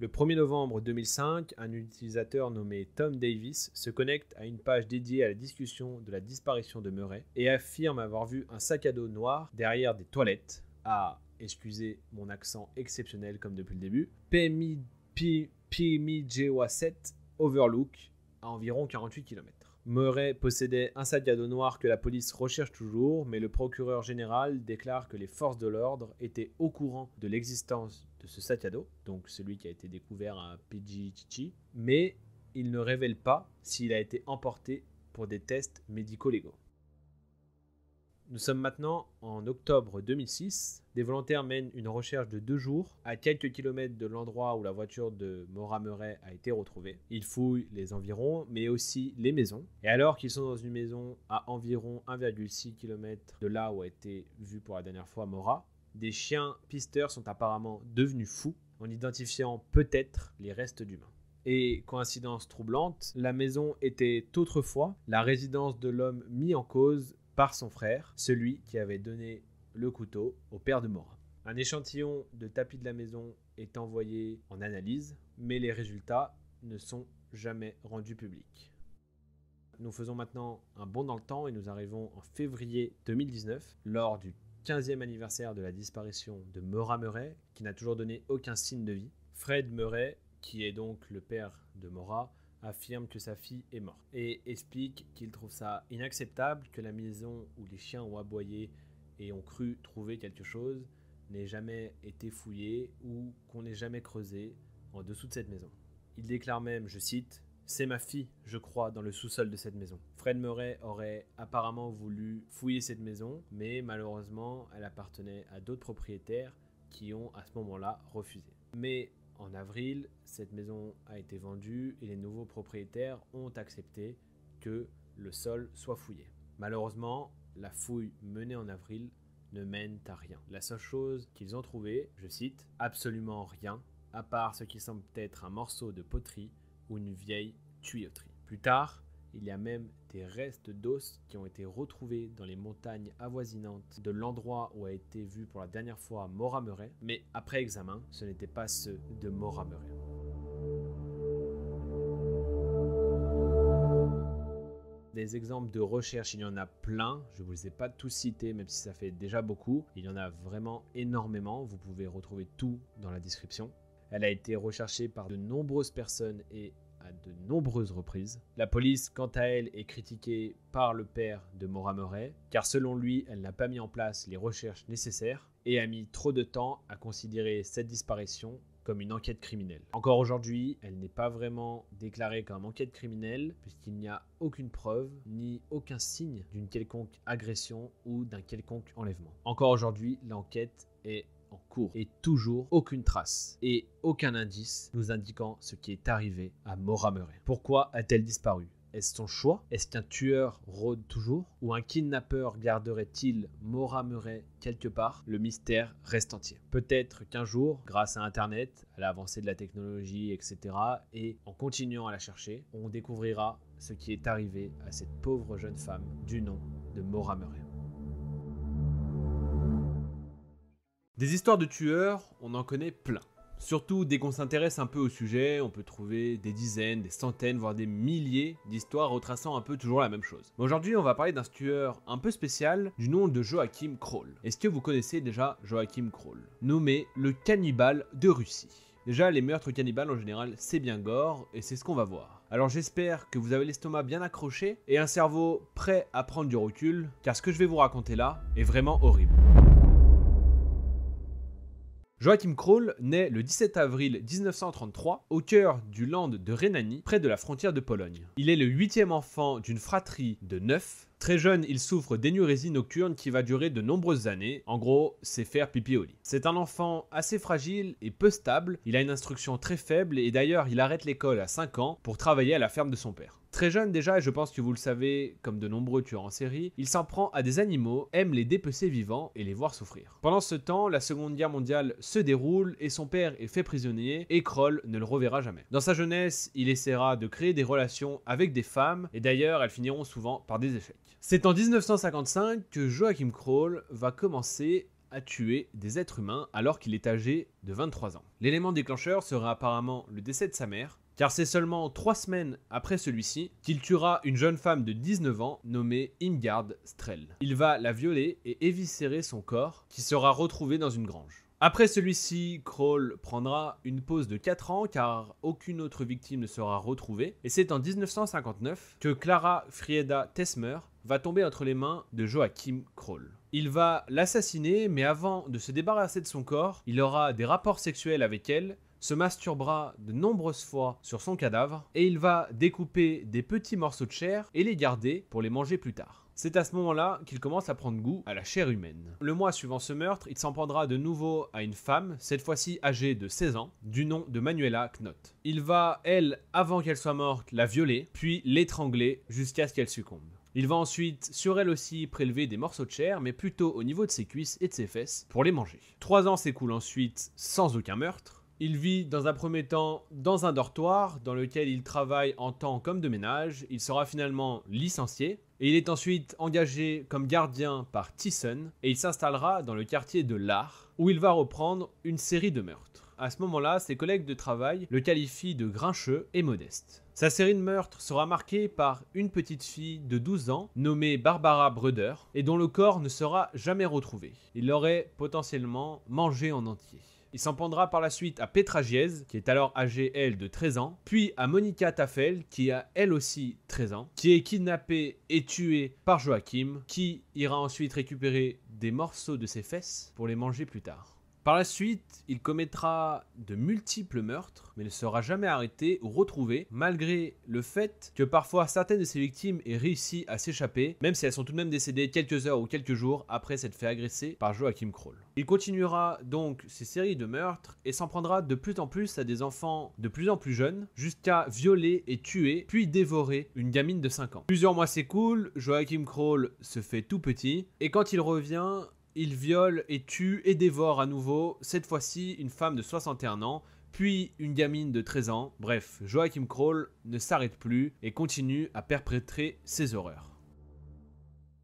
Le 1er novembre 2005, un utilisateur nommé Tom Davis se connecte à une page dédiée à la discussion de la disparition de Moret et affirme avoir vu un sac à dos noir derrière des toilettes à, excusez mon accent exceptionnel comme depuis le début, Pemigewasset 7 Overlook à environ 48 km. Moret possédait un sac à dos noir que la police recherche toujours, mais le procureur général déclare que les forces de l'ordre étaient au courant de l'existence de ce sac à dos, donc celui qui a été découvert à Pijichichi, mais il ne révèle pas s'il a été emporté pour des tests médico-légaux. Nous sommes maintenant en octobre 2006. Des volontaires mènent une recherche de 2 jours à quelques kilomètres de l'endroit où la voiture de Maura Moret a été retrouvée. Ils fouillent les environs, mais aussi les maisons. Et alors qu'ils sont dans une maison à environ 1,6 km de là où a été vue pour la dernière fois Maura, des chiens pisteurs sont apparemment devenus fous en identifiant peut-être les restes d'humains. Et coïncidence troublante, la maison était autrefois la résidence de l'homme mis en cause par son frère, celui qui avait donné le couteau au père de Maura. Un échantillon de tapis de la maison est envoyé en analyse, mais les résultats ne sont jamais rendus publics. Nous faisons maintenant un bond dans le temps et nous arrivons en février 2019, lors du 15e anniversaire de la disparition de Maura Murray, qui n'a toujours donné aucun signe de vie. Fred Murray, qui est donc le père de Maura, affirme que sa fille est morte et explique qu'il trouve ça inacceptable que la maison où les chiens ont aboyé et ont cru trouver quelque chose n'ait jamais été fouillée ou qu'on n'ait jamais creusé en dessous de cette maison. Il déclare même, je cite, « C'est ma fille, je crois, dans le sous-sol de cette maison. » Fred Murray aurait apparemment voulu fouiller cette maison, mais malheureusement, elle appartenait à d'autres propriétaires qui ont à ce moment-là refusé. Mais en avril, cette maison a été vendue et les nouveaux propriétaires ont accepté que le sol soit fouillé. Malheureusement, la fouille menée en avril ne mène à rien. La seule chose qu'ils ont trouvé, je cite, « absolument rien, à part ce qui semble être un morceau de poterie ou une vieille tuyauterie. » Plus tard, il y a même des restes d'os qui ont été retrouvés dans les montagnes avoisinantes de l'endroit où a été vu pour la dernière fois Maura Murray, mais après examen, ce n'étaient pas ceux de Maura Murray. Des exemples de recherche, il y en a plein, je ne vous les ai pas tous cités, même si ça fait déjà beaucoup. Il y en a vraiment énormément, vous pouvez retrouver tout dans la description. Elle a été recherchée par de nombreuses personnes et à de nombreuses reprises. La police, quant à elle, est critiquée par le père de Maura Murray, car selon lui, elle n'a pas mis en place les recherches nécessaires et a mis trop de temps à considérer cette disparition comme une enquête criminelle. Encore aujourd'hui, elle n'est pas vraiment déclarée comme enquête criminelle puisqu'il n'y a aucune preuve ni aucun signe d'une quelconque agression ou d'un quelconque enlèvement. Encore aujourd'hui, l'enquête est en cours et toujours aucune trace et aucun indice nous indiquant ce qui est arrivé à Maura Murray. Pourquoi a-t-elle disparu ? Est-ce son choix ? Est-ce qu'un tueur rôde toujours ? Ou un kidnappeur garderait-il Maura Murray quelque part ? Le mystère reste entier. Peut-être qu'un jour, grâce à Internet, à l'avancée de la technologie, etc., et en continuant à la chercher, on découvrira ce qui est arrivé à cette pauvre jeune femme du nom de Maura Murray. Des histoires de tueurs, on en connaît plein. Surtout dès qu'on s'intéresse un peu au sujet, on peut trouver des dizaines, des centaines, voire des milliers d'histoires retraçant un peu toujours la même chose. Mais aujourd'hui, on va parler d'un tueur un peu spécial du nom de Joachim Kroll. Est-ce que vous connaissez déjà Joachim Kroll ? Nommé le cannibale de Russie. Déjà, les meurtres cannibales en général, c'est bien gore et c'est ce qu'on va voir. Alors j'espère que vous avez l'estomac bien accroché et un cerveau prêt à prendre du recul, car ce que je vais vous raconter là est vraiment horrible. Joachim Kroll naît le 17 avril 1933 au cœur du land de Rhénanie, près de la frontière de Pologne. Il est le 8e enfant d'une fratrie de 9. Très jeune, il souffre d'énurésie nocturne qui va durer de nombreuses années. En gros, c'est faire pipi au lit. C'est un enfant assez fragile et peu stable. Il a une instruction très faible et d'ailleurs, il arrête l'école à 5 ans pour travailler à la ferme de son père. Très jeune déjà, et je pense que vous le savez, comme de nombreux tueurs en série, il s'en prend à des animaux, aime les dépecer vivants et les voir souffrir. Pendant ce temps, la Seconde Guerre mondiale se déroule et son père est fait prisonnier et Kroll ne le reverra jamais. Dans sa jeunesse, il essaiera de créer des relations avec des femmes et d'ailleurs, elles finiront souvent par des échecs. C'est en 1955 que Joachim Kroll va commencer à tuer des êtres humains alors qu'il est âgé de 23 ans. L'élément déclencheur sera apparemment le décès de sa mère, car c'est seulement 3 semaines après celui-ci qu'il tuera une jeune femme de 19 ans nommée Irmgard Strell. Il va la violer et éviscérer son corps qui sera retrouvé dans une grange. Après celui-ci, Kroll prendra une pause de 4 ans car aucune autre victime ne sera retrouvée et c'est en 1959 que Clara Frieda Tesmer va tomber entre les mains de Joachim Kroll. Il va l'assassiner mais avant de se débarrasser de son corps, il aura des rapports sexuels avec elle, se masturbera de nombreuses fois sur son cadavre et il va découper des petits morceaux de chair et les garder pour les manger plus tard. C'est à ce moment-là qu'il commence à prendre goût à la chair humaine. Le mois suivant ce meurtre, il s'en prendra de nouveau à une femme, cette fois-ci âgée de 16 ans, du nom de Manuela Knott. Il va, elle, avant qu'elle soit morte, la violer, puis l'étrangler jusqu'à ce qu'elle succombe. Il va ensuite, sur elle aussi, prélever des morceaux de chair, mais plutôt au niveau de ses cuisses et de ses fesses, pour les manger. 3 ans s'écoulent ensuite sans aucun meurtre. Il vit dans un premier temps dans un dortoir dans lequel il travaille en tant qu'homme de ménage. Il sera finalement licencié et il est ensuite engagé comme gardien par Thyssen et il s'installera dans le quartier de l'Art où il va reprendre une série de meurtres. à ce moment-là, ses collègues de travail le qualifient de grincheux et modeste. Sa série de meurtres sera marquée par une petite fille de 12 ans nommée Barbara Bruder et dont le corps ne sera jamais retrouvé. Il l'aurait potentiellement mangé en entier. Il s'en prendra par la suite à Petra Giez, qui est alors âgée elle de 13 ans, puis à Monica Tafel, qui a elle aussi 13 ans, qui est kidnappée et tuée par Joachim, qui ira ensuite récupérer des morceaux de ses fesses pour les manger plus tard. Par la suite, il commettra de multiples meurtres, mais ne sera jamais arrêté ou retrouvé, malgré le fait que parfois certaines de ses victimes aient réussi à s'échapper, même si elles sont tout de même décédées quelques heures ou quelques jours après s'être fait agresser par Joachim Kroll. Il continuera donc ses séries de meurtres et s'en prendra de plus en plus à des enfants de plus en plus jeunes, jusqu'à violer et tuer, puis dévorer une gamine de 5 ans. Plusieurs mois s'écoulent, Joachim Kroll se fait tout petit, et quand il revient, il viole et tue et dévore à nouveau, cette fois-ci une femme de 61 ans, puis une gamine de 13 ans. Bref, Joachim Kroll ne s'arrête plus et continue à perpétrer ses horreurs.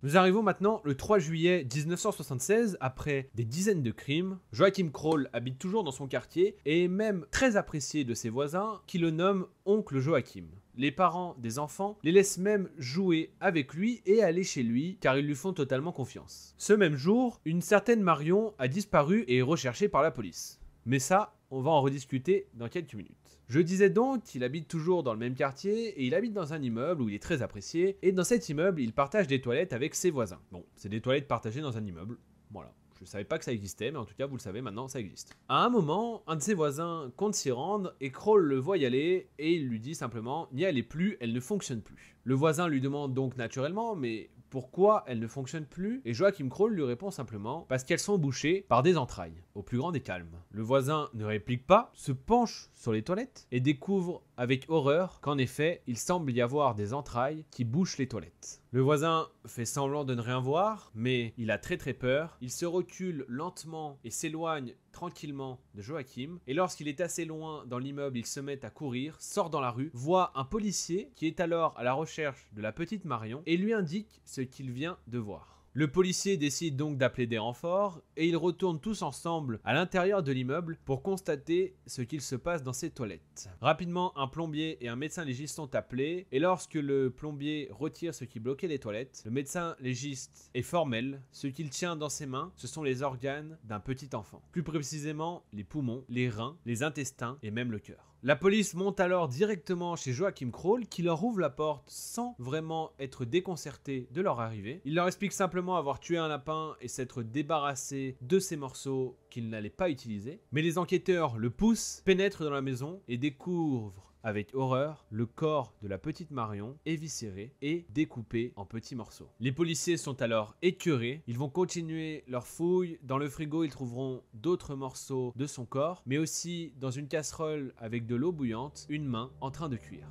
Nous arrivons maintenant le 3 juillet 1976, après des dizaines de crimes. Joachim Kroll habite toujours dans son quartier et est même très apprécié de ses voisins qui le nomment Oncle Joachim. Les parents des enfants les laissent même jouer avec lui et aller chez lui car ils lui font totalement confiance. Ce même jour, une certaine Marion a disparu et est recherchée par la police. Mais ça, on va en rediscuter dans quelques minutes. Je disais donc qu'il habite toujours dans le même quartier et il habite dans un immeuble où il est très apprécié et dans cet immeuble, il partage des toilettes avec ses voisins. Bon, c'est des toilettes partagées dans un immeuble, voilà. Je ne savais pas que ça existait, mais en tout cas, vous le savez maintenant, ça existe. À un moment, un de ses voisins compte s'y rendre et Kroll le voit y aller et il lui dit simplement « N'y allez plus, elle ne fonctionne plus ». Le voisin lui demande donc naturellement « Mais pourquoi elle ne fonctionne plus ?» Et Joachim Kroll lui répond simplement « Parce qu'elles sont bouchées par des entrailles, au plus grand des calmes ». Le voisin ne réplique pas, se penche sur les toilettes et découvre avec horreur qu'en effet, il semble y avoir des entrailles qui bouchent les toilettes. Le voisin fait semblant de ne rien voir, mais il a très peur. Il se recule lentement et s'éloigne tranquillement de Joachim. Et lorsqu'il est assez loin dans l'immeuble, il se met à courir, sort dans la rue, voit un policier qui est alors à la recherche de la petite Marion et lui indique ce qu'il vient de voir. Le policier décide donc d'appeler des renforts et ils retournent tous ensemble à l'intérieur de l'immeuble pour constater ce qu'il se passe dans ces toilettes. Rapidement, un plombier et un médecin légiste sont appelés et lorsque le plombier retire ce qui bloquait les toilettes, le médecin légiste est formel. Ce qu'il tient dans ses mains, ce sont les organes d'un petit enfant. Plus précisément, les poumons, les reins, les intestins et même le cœur. La police monte alors directement chez Joachim Kroll qui leur ouvre la porte sans vraiment être déconcerté de leur arrivée. Il leur explique simplement avoir tué un lapin et s'être débarrassé de ces morceaux qu'il n'allait pas utiliser. Mais les enquêteurs le poussent, pénètrent dans la maison et découvrent avec horreur le corps de la petite Marion éviscéré et découpé en petits morceaux. Les policiers sont alors écœurés, ils vont continuer leur fouille. Dans le frigo, ils trouveront d'autres morceaux de son corps, mais aussi dans une casserole avec de l'eau bouillante, une main en train de cuire.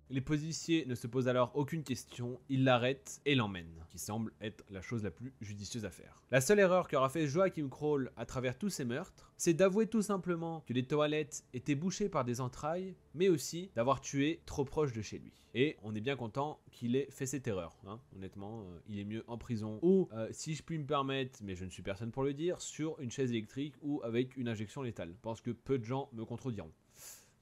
Les policiers ne se posent alors aucune question, ils l'arrêtent et l'emmènent, qui semble être la chose la plus judicieuse à faire. La seule erreur qu'aura fait Joachim Kroll à travers tous ces meurtres, c'est d'avouer tout simplement que les toilettes étaient bouchées par des entrailles, mais aussi d'avoir tué trop proche de chez lui. Et on est bien content qu'il ait fait cette erreur. Hein. Honnêtement, il est mieux en prison ou, si je puis me permettre, mais je ne suis personne pour le dire, sur une chaise électrique ou avec une injection létale. Je pense que peu de gens me contrediront.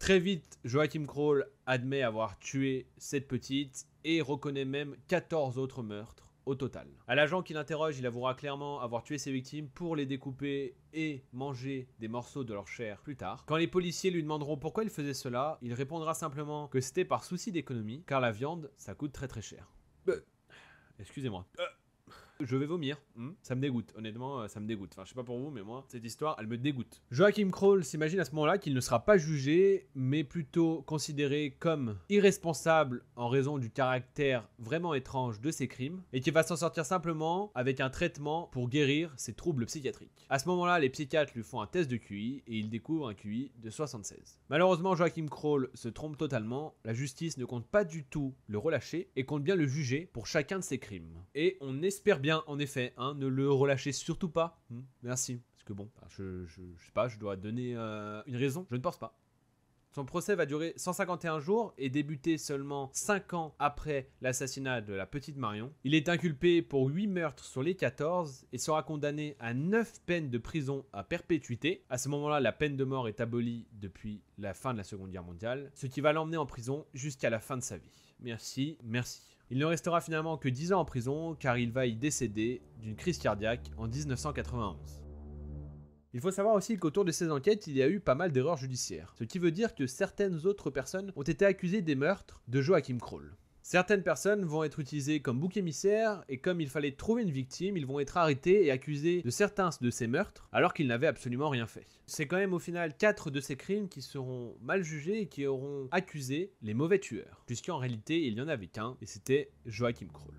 Très vite, Joachim Kroll admet avoir tué cette petite et reconnaît même 14 autres meurtres au total. À l'agent qui l'interroge, il avouera clairement avoir tué ses victimes pour les découper et manger des morceaux de leur chair plus tard. Quand les policiers lui demanderont pourquoi il faisait cela, il répondra simplement que c'était par souci d'économie, car la viande, ça coûte très cher. Excusez-moi. Je vais vomir, ça me dégoûte, honnêtement ça me dégoûte, enfin je sais pas pour vous mais moi cette histoire elle me dégoûte. Joachim Kroll s'imagine à ce moment là qu'il ne sera pas jugé mais plutôt considéré comme irresponsable en raison du caractère vraiment étrange de ses crimes et qu'il va s'en sortir simplement avec un traitement pour guérir ses troubles psychiatriques. À ce moment là les psychiatres lui font un test de QI et il découvre un QI de 76. Malheureusement Joachim Kroll se trompe totalement, la justice ne compte pas du tout le relâcher et compte bien le juger pour chacun de ses crimes. Et on espère bien en effet, hein, ne le relâchez surtout pas. Merci. Parce que bon, je sais pas, je dois donner une raison. Je ne pense pas. Son procès va durer 151 jours et débuter seulement 5 ans après l'assassinat de la petite Marion. Il est inculpé pour 8 meurtres sur les 14 et sera condamné à 9 peines de prison à perpétuité. À ce moment-là, la peine de mort est abolie depuis la fin de la Seconde Guerre mondiale, ce qui va l'emmener en prison jusqu'à la fin de sa vie. Merci. Il ne restera finalement que 10 ans en prison car il va y décéder d'une crise cardiaque en 1991. Il faut savoir aussi qu'autour de ces enquêtes, il y a eu pas mal d'erreurs judiciaires, ce qui veut dire que certaines autres personnes ont été accusées des meurtres de Joachim Kroll. Certaines personnes vont être utilisées comme bouc émissaire et comme il fallait trouver une victime, ils vont être arrêtés et accusés de certains de ces meurtres alors qu'ils n'avaient absolument rien fait. C'est quand même au final 4 de ces crimes qui seront mal jugés et qui auront accusé les mauvais tueurs, puisqu'en réalité il n'y en avait qu'un et c'était Joachim Kroll.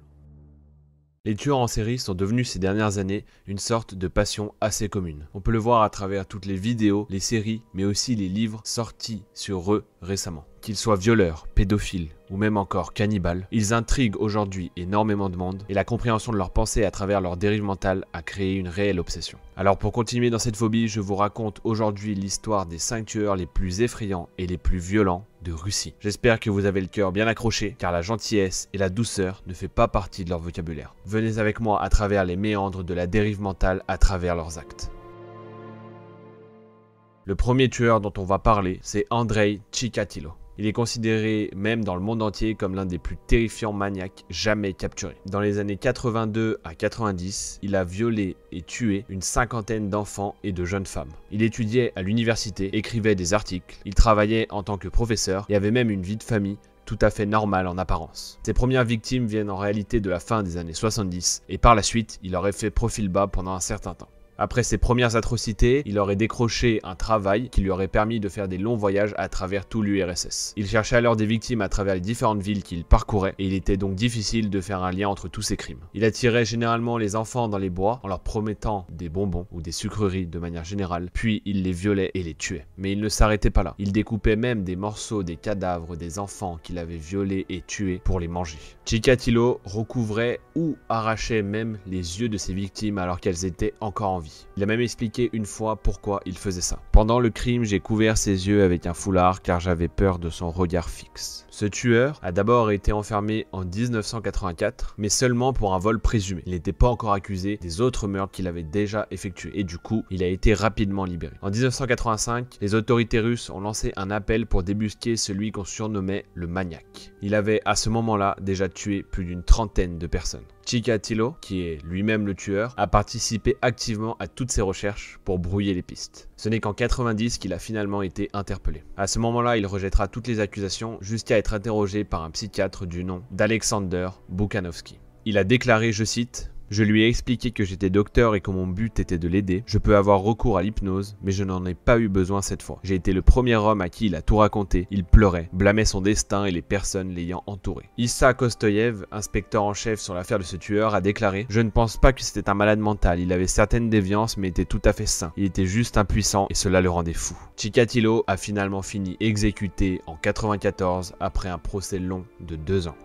Les tueurs en série sont devenus ces dernières années une sorte de passion assez commune. On peut le voir à travers toutes les vidéos, les séries, mais aussi les livres sortis sur eux récemment. Qu'ils soient violeurs, pédophiles ou même encore cannibales, ils intriguent aujourd'hui énormément de monde et la compréhension de leurs pensées à travers leur dérive mentale a créé une réelle obsession. Alors pour continuer dans cette phobie, je vous raconte aujourd'hui l'histoire des 5 tueurs les plus effrayants et les plus violents de Russie. J'espère que vous avez le cœur bien accroché car la gentillesse et la douceur ne fait pas partie de leur vocabulaire. Venez avec moi à travers les méandres de la dérive mentale à travers leurs actes. Le premier tueur dont on va parler, c'est Andrei Chikatilo. Il est considéré même dans le monde entier comme l'un des plus terrifiants maniaques jamais capturés. Dans les années 82 à 90, il a violé et tué une 50aine d'enfants et de jeunes femmes. Il étudiait à l'université, écrivait des articles, il travaillait en tant que professeur et avait même une vie de famille tout à fait normale en apparence. Ses premières victimes viennent en réalité de la fin des années 70 et par la suite, il aurait fait profil bas pendant un certain temps. Après ses premières atrocités, il aurait décroché un travail qui lui aurait permis de faire des longs voyages à travers tout l'URSS. Il cherchait alors des victimes à travers les différentes villes qu'il parcourait et il était donc difficile de faire un lien entre tous ces crimes. Il attirait généralement les enfants dans les bois en leur promettant des bonbons ou des sucreries de manière générale, puis il les violait et les tuait. Mais il ne s'arrêtait pas là. Il découpait même des morceaux des cadavres des enfants qu'il avait violés et tués pour les manger. Chikatilo recouvrait ou arrachait même les yeux de ses victimes alors qu'elles étaient encore en vie. Il a même expliqué une fois pourquoi il faisait ça. Pendant le crime, j'ai couvert ses yeux avec un foulard car j'avais peur de son regard fixe. Ce tueur a d'abord été enfermé en 1984, mais seulement pour un vol présumé. Il n'était pas encore accusé des autres meurtres qu'il avait déjà effectués et du coup, il a été rapidement libéré. En 1985, les autorités russes ont lancé un appel pour débusquer celui qu'on surnommait le maniaque. Il avait à ce moment-là déjà tué plus d'une trentaine de personnes. Chikatilo, qui est lui-même le tueur, a participé activement à toutes ces recherches pour brouiller les pistes. Ce n'est qu'en 90 qu'il a finalement été interpellé. À ce moment-là, il rejettera toutes les accusations jusqu'à être interrogé par un psychiatre du nom d'Alexander Bukhanovsky. Il a déclaré, je cite, « Je lui ai expliqué que j'étais docteur et que mon but était de l'aider. Je peux avoir recours à l'hypnose, mais je n'en ai pas eu besoin cette fois. J'ai été le premier homme à qui il a tout raconté. Il pleurait, blâmait son destin et les personnes l'ayant entouré. » Issa Kostoyev, inspecteur en chef sur l'affaire de ce tueur, a déclaré « Je ne pense pas que c'était un malade mental. Il avait certaines déviances, mais était tout à fait sain. Il était juste impuissant et cela le rendait fou. » Chikatilo a finalement fini exécuté en 1994 après un procès long de 2 ans.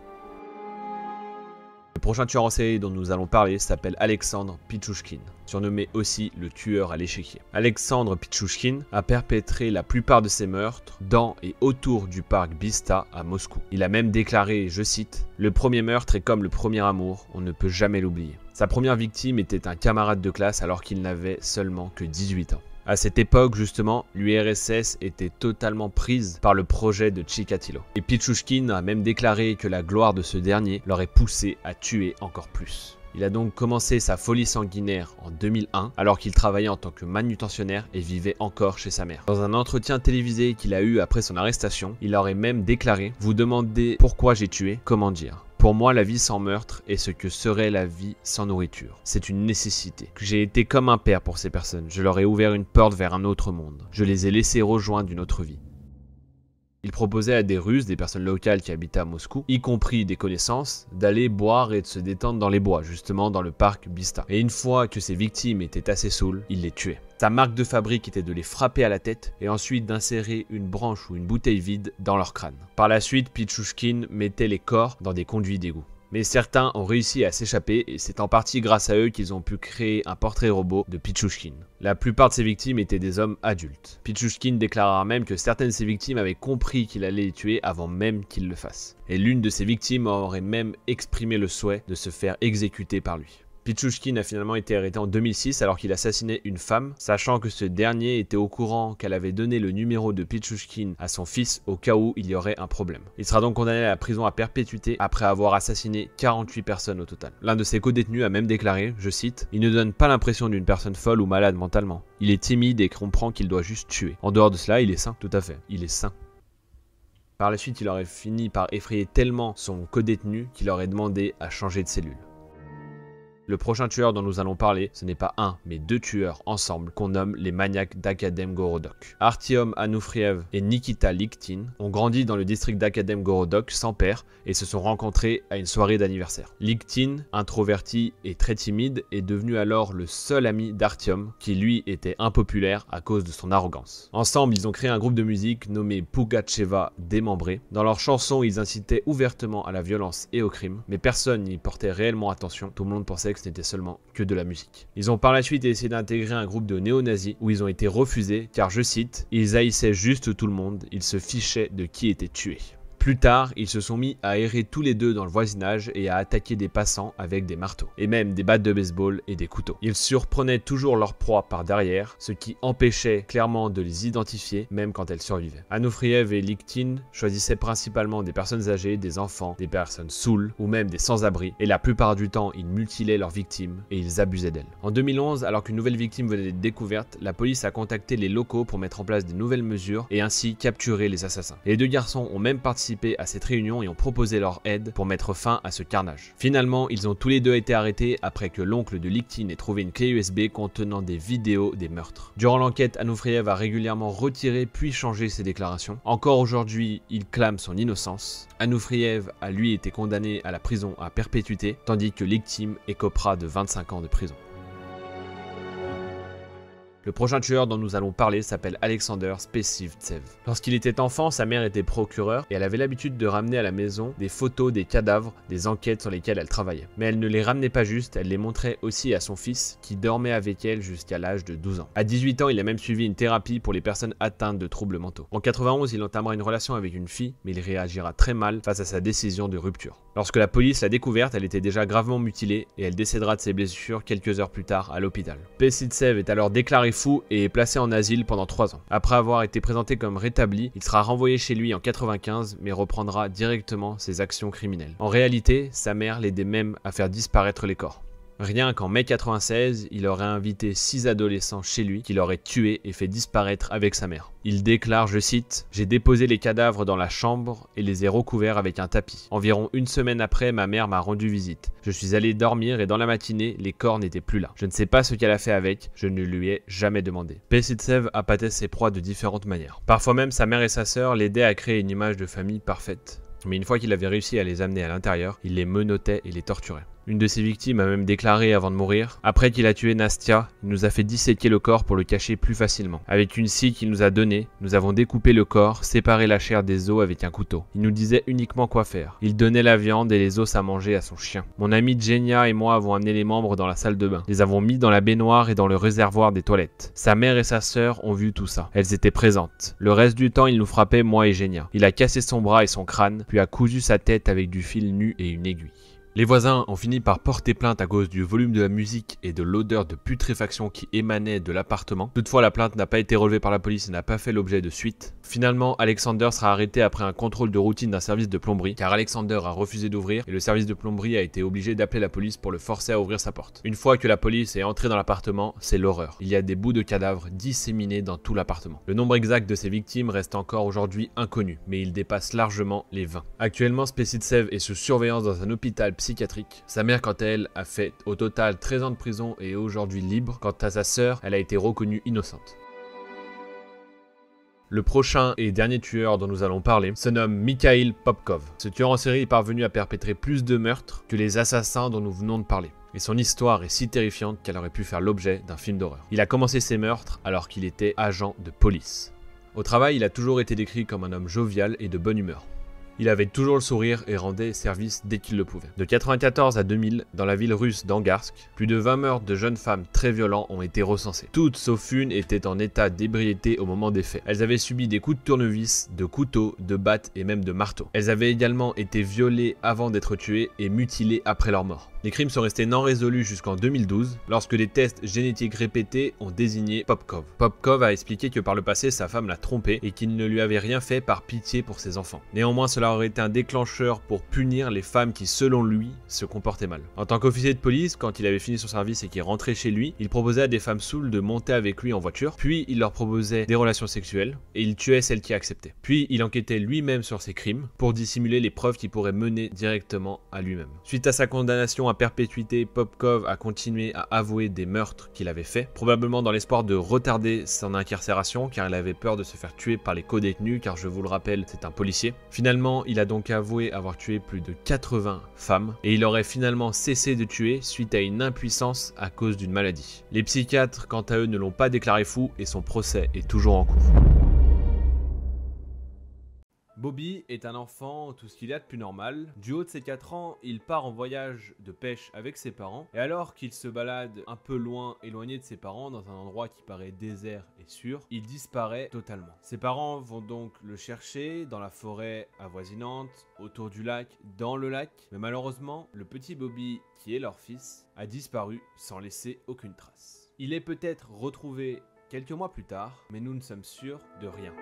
Le prochain tueur en série dont nous allons parler s'appelle Alexandre Pichouchkine, surnommé aussi le tueur à l'échiquier. Alexandre Pichouchkine a perpétré la plupart de ses meurtres dans et autour du parc Bista à Moscou. Il a même déclaré, je cite, « Le premier meurtre est comme le premier amour, on ne peut jamais l'oublier. » Sa première victime était un camarade de classe alors qu'il n'avait seulement que 18 ans. À cette époque, justement, l'URSS était totalement prise par le projet de Chikatilo. Et Pichouchkine a même déclaré que la gloire de ce dernier l'aurait poussé à tuer encore plus. Il a donc commencé sa folie sanguinaire en 2001 alors qu'il travaillait en tant que manutentionnaire et vivait encore chez sa mère. Dans un entretien télévisé qu'il a eu après son arrestation, il aurait même déclaré « Vous demandez pourquoi j'ai tué, comment dire ? Pour moi, la vie sans meurtre est ce que serait la vie sans nourriture. C'est une nécessité. J'ai été comme un père pour ces personnes. Je leur ai ouvert une porte vers un autre monde. Je les ai laissés rejoindre une autre vie. » Il proposait à des Russes, des personnes locales qui habitaient à Moscou, y compris des connaissances, d'aller boire et de se détendre dans les bois, justement dans le parc Bista. Et une fois que ses victimes étaient assez saoules, il les tuait. Sa marque de fabrique était de les frapper à la tête et ensuite d'insérer une branche ou une bouteille vide dans leur crâne. Par la suite, Pichouchkine mettait les corps dans des conduits d'égout. Mais certains ont réussi à s'échapper et c'est en partie grâce à eux qu'ils ont pu créer un portrait robot de Pichouchkin. La plupart de ses victimes étaient des hommes adultes. Pichouchkin déclarera même que certaines de ses victimes avaient compris qu'il allait les tuer avant même qu'il le fasse. Et l'une de ses victimes aurait même exprimé le souhait de se faire exécuter par lui. Pichouchkin a finalement été arrêté en 2006 alors qu'il assassinait une femme, sachant que ce dernier était au courant qu'elle avait donné le numéro de Pichouchkin à son fils au cas où il y aurait un problème. Il sera donc condamné à la prison à perpétuité après avoir assassiné 48 personnes au total. L'un de ses co-détenus a même déclaré, je cite, « Il ne donne pas l'impression d'une personne folle ou malade mentalement. Il est timide et comprend qu'il doit juste tuer. En dehors de cela, il est sain. » Tout à fait, il est sain. Par la suite, il aurait fini par effrayer tellement son co-détenu qu'il aurait demandé à changer de cellule. Le prochain tueur dont nous allons parler, ce n'est pas un, mais deux tueurs ensemble qu'on nomme les maniaques d'Akadem-Gorodok. Artyom Anoufriev et Nikita Liktin ont grandi dans le district d'Akadem-Gorodok sans père et se sont rencontrés à une soirée d'anniversaire. Liktin, introverti et très timide, est devenu alors le seul ami d'Artyom, qui lui était impopulaire à cause de son arrogance. Ensemble, ils ont créé un groupe de musique nommé Pugatcheva Démembré. Dans leurs chansons, ils incitaient ouvertement à la violence et au crime, mais personne n'y portait réellement attention. Tout le monde pensait que ce n'était seulement que de la musique. Ils ont par la suite essayé d'intégrer un groupe de néo-nazis où ils ont été refusés car, je cite, « Ils haïssaient juste tout le monde, ils se fichaient de qui était tué ». Plus tard, ils se sont mis à errer tous les deux dans le voisinage et à attaquer des passants avec des marteaux, et même des battes de baseball et des couteaux. Ils surprenaient toujours leur proie par derrière, ce qui empêchait clairement de les identifier, même quand elles survivaient. Anoufriev et Liktin choisissaient principalement des personnes âgées, des enfants, des personnes saoules, ou même des sans-abri, et la plupart du temps, ils mutilaient leurs victimes et ils abusaient d'elles. En 2011, alors qu'une nouvelle victime venait d'être découverte, la police a contacté les locaux pour mettre en place des nouvelles mesures et ainsi capturer les assassins. Les deux garçons ont même participé à cette réunion et ont proposé leur aide pour mettre fin à ce carnage. Finalement, ils ont tous les deux été arrêtés après que l'oncle de Liktin ait trouvé une clé USB contenant des vidéos des meurtres. Durant l'enquête, Anoufriev a régulièrement retiré puis changé ses déclarations. Encore aujourd'hui, il clame son innocence. Anoufriev a lui été condamné à la prison à perpétuité, tandis que Liktin écopera de 25 ans de prison. Le prochain tueur dont nous allons parler s'appelle Alexander Spessivtsev. Lorsqu'il était enfant, sa mère était procureure et elle avait l'habitude de ramener à la maison des photos des cadavres des enquêtes sur lesquelles elle travaillait. Mais elle ne les ramenait pas juste, elle les montrait aussi à son fils qui dormait avec elle jusqu'à l'âge de 12 ans. À 18 ans, il a même suivi une thérapie pour les personnes atteintes de troubles mentaux. En 91, il entamera une relation avec une fille, mais il réagira très mal face à sa décision de rupture. Lorsque la police l'a découverte, elle était déjà gravement mutilée et elle décédera de ses blessures quelques heures plus tard à l'hôpital. Spessivtsev est alors déclaré fou et est placé en asile pendant 3 ans. Après avoir été présenté comme rétabli, il sera renvoyé chez lui en 95 mais reprendra directement ses actions criminelles. En réalité, sa mère l'aidait même à faire disparaître les corps. Rien qu'en mai 96, il aurait invité 6 adolescents chez lui qu'il aurait tués et fait disparaître avec sa mère. Il déclare, je cite, « J'ai déposé les cadavres dans la chambre et les ai recouverts avec un tapis. Environ une semaine après, ma mère m'a rendu visite. Je suis allé dormir et dans la matinée, les corps n'étaient plus là. Je ne sais pas ce qu'elle a fait avec, je ne lui ai jamais demandé. » Spessivtsev appâtait ses proies de différentes manières. Parfois même, sa mère et sa sœur l'aidaient à créer une image de famille parfaite. Mais une fois qu'il avait réussi à les amener à l'intérieur, il les menottait et les torturait. Une de ses victimes a même déclaré avant de mourir « Après qu'il a tué Nastia, il nous a fait disséquer le corps pour le cacher plus facilement. Avec une scie qu'il nous a donnée, nous avons découpé le corps, séparé la chair des os avec un couteau. Il nous disait uniquement quoi faire. Il donnait la viande et les os à manger à son chien. Mon amie Genia et moi avons amené les membres dans la salle de bain. Les avons mis dans la baignoire et dans le réservoir des toilettes. Sa mère et sa sœur ont vu tout ça. Elles étaient présentes. Le reste du temps, il nous frappait, moi et Genia. Il a cassé son bras et son crâne, puis a cousu sa tête avec du fil nu et une aiguille. » Les voisins ont fini par porter plainte à cause du volume de la musique et de l'odeur de putréfaction qui émanait de l'appartement. Toutefois, la plainte n'a pas été relevée par la police et n'a pas fait l'objet de suite. Finalement, Alexander sera arrêté après un contrôle de routine d'un service de plomberie, car Alexander a refusé d'ouvrir et le service de plomberie a été obligé d'appeler la police pour le forcer à ouvrir sa porte. Une fois que la police est entrée dans l'appartement, c'est l'horreur. Il y a des bouts de cadavres disséminés dans tout l'appartement. Le nombre exact de ces victimes reste encore aujourd'hui inconnu, mais il dépasse largement les 20. Actuellement, Spessivtsev est sous surveillance dans un hôpital psychiatrique. Sa mère, quant à elle, a fait au total 13 ans de prison et est aujourd'hui libre. Quant à sa sœur, elle a été reconnue innocente. Le prochain et dernier tueur dont nous allons parler se nomme Mikhail Popkov. Ce tueur en série est parvenu à perpétrer plus de meurtres que les assassins dont nous venons de parler. Et son histoire est si terrifiante qu'elle aurait pu faire l'objet d'un film d'horreur. Il a commencé ses meurtres alors qu'il était agent de police. Au travail, il a toujours été décrit comme un homme jovial et de bonne humeur. Il avait toujours le sourire et rendait service dès qu'il le pouvait. De 1994 à 2000, dans la ville russe d'Angarsk, plus de 20 meurtres de jeunes femmes très violents ont été recensés. Toutes sauf une étaient en état d'ébriété au moment des faits. Elles avaient subi des coups de tournevis, de couteaux, de battes et même de marteaux. Elles avaient également été violées avant d'être tuées et mutilées après leur mort. Les crimes sont restés non résolus jusqu'en 2012, lorsque des tests génétiques répétés ont désigné Popkov. Popkov a expliqué que par le passé, sa femme l'a trompé et qu'il ne lui avait rien fait par pitié pour ses enfants. Néanmoins, cela aurait été un déclencheur pour punir les femmes qui, selon lui, se comportaient mal. En tant qu'officier de police, quand il avait fini son service et qu'il rentrait chez lui, il proposait à des femmes saoules de monter avec lui en voiture, puis il leur proposait des relations sexuelles et il tuait celles qui acceptaient. Puis il enquêtait lui-même sur ses crimes pour dissimuler les preuves qui pourraient mener directement à lui-même. Suite à sa condamnation à perpétuité, Popkov a continué à avouer des meurtres qu'il avait faits, probablement dans l'espoir de retarder son incarcération car il avait peur de se faire tuer par les co-détenus car je vous le rappelle, c'est un policier. Finalement, il a donc avoué avoir tué plus de 80 femmes et il aurait finalement cessé de tuer suite à une impuissance à cause d'une maladie. Les psychiatres, quant à eux, ne l'ont pas déclaré fou et son procès est toujours en cours. Bobby est un enfant, tout ce qu'il y a de plus normal. Du haut de ses 4 ans, il part en voyage de pêche avec ses parents. Et alors qu'il se balade un peu loin, éloigné de ses parents, dans un endroit qui paraît désert et sûr, il disparaît totalement. Ses parents vont donc le chercher dans la forêt avoisinante, autour du lac, dans le lac. Mais malheureusement, le petit Bobby, qui est leur fils, a disparu sans laisser aucune trace. Il est peut-être retrouvé quelques mois plus tard, mais nous ne sommes sûrs de rien.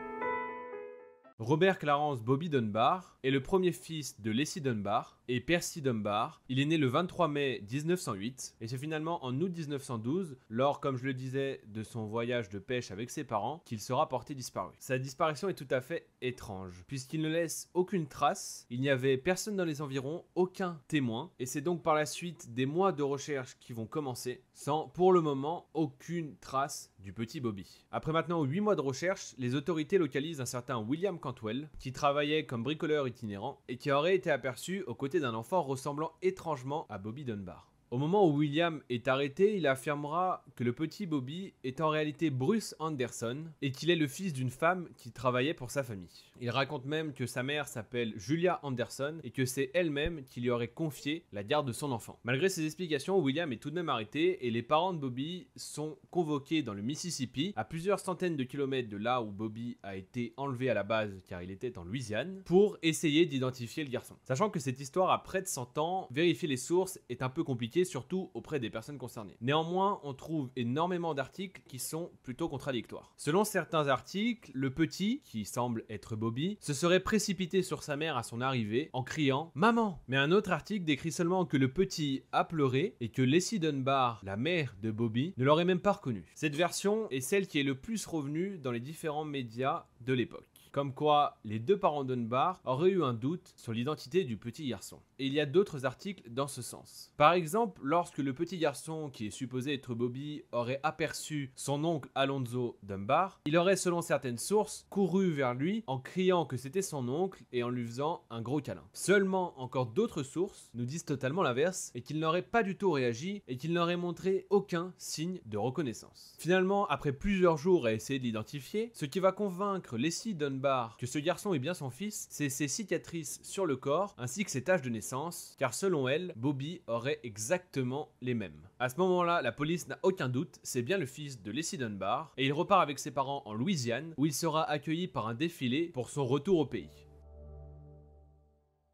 Robert Clarence Bobby Dunbar est le premier fils de Leslie Dunbar et Percy Dunbar. Il est né le 23 mai 1908 et c'est finalement en août 1912, lors, comme je le disais, de son voyage de pêche avec ses parents, qu'il sera porté disparu. Sa disparition est tout à fait étrange, puisqu'il ne laisse aucune trace, il n'y avait personne dans les environs, aucun témoin, et c'est donc par la suite des mois de recherche qui vont commencer, sans, pour le moment, aucune trace du petit Bobby. Après maintenant 8 mois de recherche, les autorités localisent un certain William Cantwell, qui travaillait comme bricoleur itinérant et qui aurait été aperçu aux côtés d'un enfant ressemblant étrangement à Bobby Dunbar. Au moment où William est arrêté, il affirmera que le petit Bobby est en réalité Bruce Anderson et qu'il est le fils d'une femme qui travaillait pour sa famille. Il raconte même que sa mère s'appelle Julia Anderson et que c'est elle-même qui lui aurait confié la garde de son enfant. Malgré ces explications, William est tout de même arrêté et les parents de Bobby sont convoqués dans le Mississippi, à plusieurs centaines de kilomètres de là où Bobby a été enlevé à la base car il était en Louisiane, pour essayer d'identifier le garçon. Sachant que cette histoire a près de 100 ans, vérifier les sources est un peu compliqué, surtout auprès des personnes concernées. Néanmoins, on trouve énormément d'articles qui sont plutôt contradictoires. Selon certains articles, le petit, qui semble être Bobby, se serait précipité sur sa mère à son arrivée en criant « Maman !» Mais un autre article décrit seulement que le petit a pleuré et que Leslie Dunbar, la mère de Bobby, ne l'aurait même pas reconnu. Cette version est celle qui est le plus revenue dans les différents médias de l'époque. Comme quoi, les deux parents Dunbar auraient eu un doute sur l'identité du petit garçon. Et il y a d'autres articles dans ce sens. Par exemple, lorsque le petit garçon, qui est supposé être Bobby, aurait aperçu son oncle Alonzo Dunbar, il aurait, selon certaines sources, couru vers lui en criant que c'était son oncle et en lui faisant un gros câlin. Seulement, encore d'autres sources nous disent totalement l'inverse et qu'il n'aurait pas du tout réagi et qu'il n'aurait montré aucun signe de reconnaissance. Finalement, après plusieurs jours à essayer de l'identifier, ce qui va convaincre Leslie Dunbar que ce garçon est bien son fils, c'est ses cicatrices sur le corps ainsi que ses taches de naissance, car selon elle, Bobby aurait exactement les mêmes. À ce moment-là, la police n'a aucun doute, c'est bien le fils de Leslie Dunbar, et il repart avec ses parents en Louisiane, où il sera accueilli par un défilé pour son retour au pays.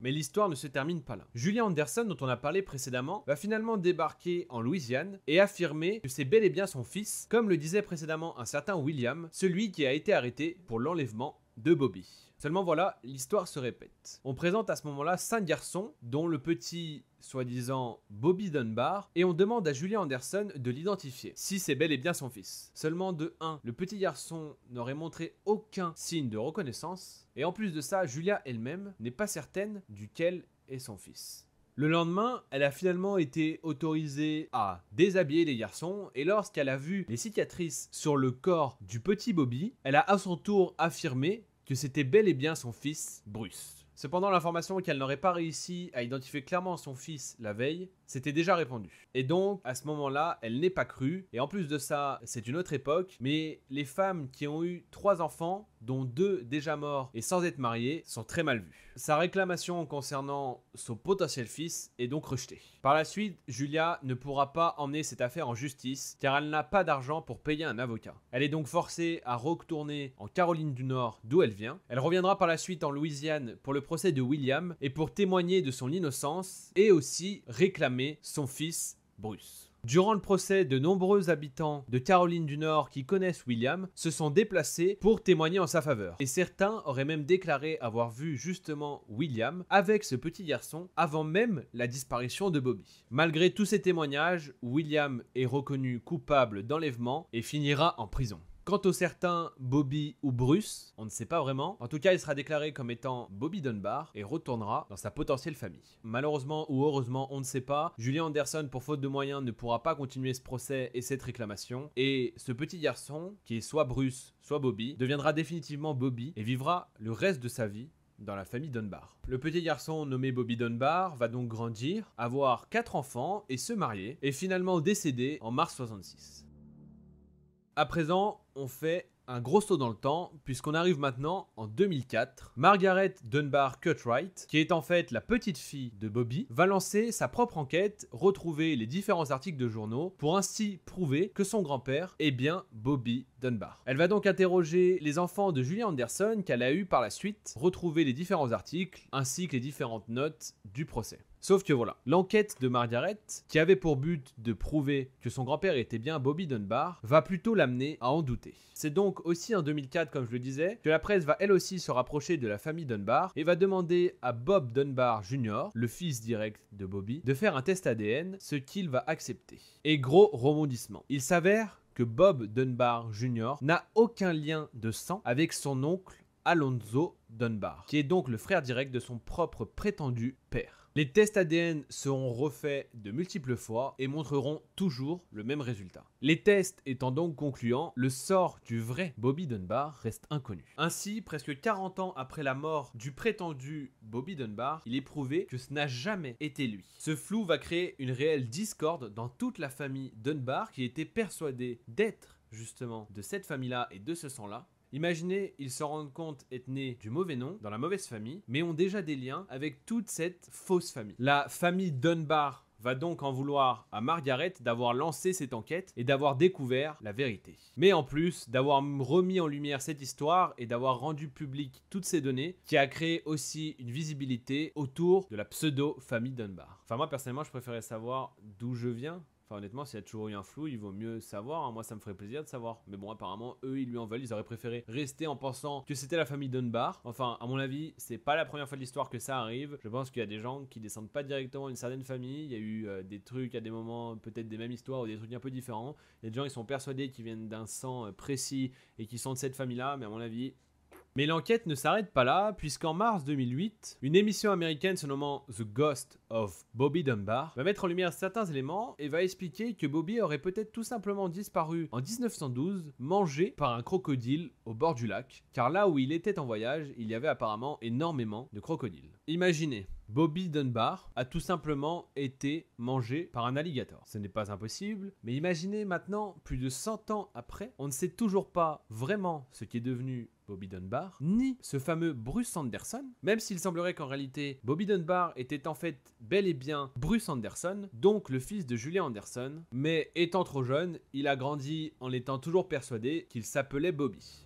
Mais l'histoire ne se termine pas là. Julia Anderson, dont on a parlé précédemment, va finalement débarquer en Louisiane et affirmer que c'est bel et bien son fils, comme le disait précédemment un certain William, celui qui a été arrêté pour l'enlèvement de Bobby. Seulement voilà, l'histoire se répète. On présente à ce moment-là 5 garçons, dont le petit soi-disant Bobby Dunbar, et on demande à Julia Anderson de l'identifier, si c'est bel et bien son fils. Seulement de 1, le petit garçon n'aurait montré aucun signe de reconnaissance, et en plus de ça, Julia elle-même n'est pas certaine duquel est son fils. Le lendemain, elle a finalement été autorisée à déshabiller les garçons et lorsqu'elle a vu les cicatrices sur le corps du petit Bobby, elle a à son tour affirmé que c'était bel et bien son fils Bruce. Cependant, l'information qu'elle n'aurait pas réussi à identifier clairement son fils la veille s'était déjà répandue. Et donc, à ce moment-là, elle n'est pas crue. Et en plus de ça, c'est une autre époque, mais les femmes qui ont eu 3 enfants dont 2 déjà morts et sans être mariés, sont très mal vus. Sa réclamation concernant son potentiel fils est donc rejetée. Par la suite, Julia ne pourra pas emmener cette affaire en justice car elle n'a pas d'argent pour payer un avocat. Elle est donc forcée à retourner en Caroline du Nord d'où elle vient. Elle reviendra par la suite en Louisiane pour le procès de William et pour témoigner de son innocence et aussi réclamer son fils Bruce. Durant le procès, de nombreux habitants de Caroline du Nord qui connaissent William se sont déplacés pour témoigner en sa faveur. Et certains auraient même déclaré avoir vu justement William avec ce petit garçon avant même la disparition de Bobby. Malgré tous ces témoignages, William est reconnu coupable d'enlèvement et finira en prison. Quant aux certains Bobby ou Bruce, on ne sait pas vraiment. En tout cas, il sera déclaré comme étant Bobby Dunbar et retournera dans sa potentielle famille. Malheureusement ou heureusement, on ne sait pas. Julia Anderson, pour faute de moyens, ne pourra pas continuer ce procès et cette réclamation. Et ce petit garçon, qui est soit Bruce, soit Bobby, deviendra définitivement Bobby et vivra le reste de sa vie dans la famille Dunbar. Le petit garçon nommé Bobby Dunbar va donc grandir, avoir 4 enfants et se marier, et finalement décéder en mars 66. À présent, on fait un gros saut dans le temps, puisqu'on arrive maintenant en 2004. Margaret Dunbar Cutright, qui est en fait la petite fille de Bobby, va lancer sa propre enquête, retrouver les différents articles de journaux, pour ainsi prouver que son grand-père est bien Bobby Dunbar. Elle va donc interroger les enfants de Julia Anderson qu'elle a eu par la suite, retrouver les différents articles, ainsi que les différentes notes du procès. Sauf que voilà, l'enquête de Margaret, qui avait pour but de prouver que son grand-père était bien Bobby Dunbar, va plutôt l'amener à en douter. C'est donc aussi en 2004, comme je le disais, que la presse va elle aussi se rapprocher de la famille Dunbar et va demander à Bob Dunbar Jr., le fils direct de Bobby, de faire un test ADN, ce qu'il va accepter. Et gros rebondissement, il s'avère que Bob Dunbar Jr. n'a aucun lien de sang avec son oncle Alonzo Dunbar, qui est donc le frère direct de son propre prétendu père. Les tests ADN seront refaits de multiples fois et montreront toujours le même résultat. Les tests étant donc concluants, le sort du vrai Bobby Dunbar reste inconnu. Ainsi, presque 40 ans après la mort du prétendu Bobby Dunbar, il est prouvé que ce n'a jamais été lui. Ce flou va créer une réelle discorde dans toute la famille Dunbar qui était persuadée d'être justement de cette famille-là et de ce sang-là. Imaginez, ils se rendent compte être nés du mauvais nom, dans la mauvaise famille, mais ont déjà des liens avec toute cette fausse famille. La famille Dunbar va donc en vouloir à Margaret d'avoir lancé cette enquête et d'avoir découvert la vérité. Mais en plus, d'avoir remis en lumière cette histoire et d'avoir rendu public toutes ces données, qui a créé aussi une visibilité autour de la pseudo-famille Dunbar. Enfin moi personnellement, je préférais savoir d'où je viens. Enfin honnêtement, s'il y a toujours eu un flou, il vaut mieux savoir, hein. Moi ça me ferait plaisir de savoir. Mais bon, apparemment, eux ils lui en veulent, ils auraient préféré rester en pensant que c'était la famille Dunbar. Enfin, à mon avis, c'est pas la première fois de l'histoire que ça arrive. Je pense qu'il y a des gens qui descendent pas directement d'une certaine famille. Il y a eu des trucs à des moments, peut-être des mêmes histoires ou des trucs un peu différents. Il y a des gens qui sont persuadés qu'ils viennent d'un sang précis et qui sont de cette famille-là, mais à mon avis... Mais l'enquête ne s'arrête pas là, puisqu'en mars 2008, une émission américaine se nommant The Ghost of Bobby Dunbar va mettre en lumière certains éléments et va expliquer que Bobby aurait peut-être tout simplement disparu en 1912, mangé par un crocodile au bord du lac, car là où il était en voyage, il y avait apparemment énormément de crocodiles. Imaginez, Bobby Dunbar a tout simplement été mangé par un alligator. Ce n'est pas impossible, mais imaginez maintenant, plus de 100 ans après, on ne sait toujours pas vraiment ce qui est devenu Bobby Dunbar, ni ce fameux Bruce Anderson, même s'il semblerait qu'en réalité, Bobby Dunbar était en fait bel et bien Bruce Anderson, donc le fils de Julia Anderson, mais étant trop jeune, il a grandi en étant toujours persuadé qu'il s'appelait Bobby.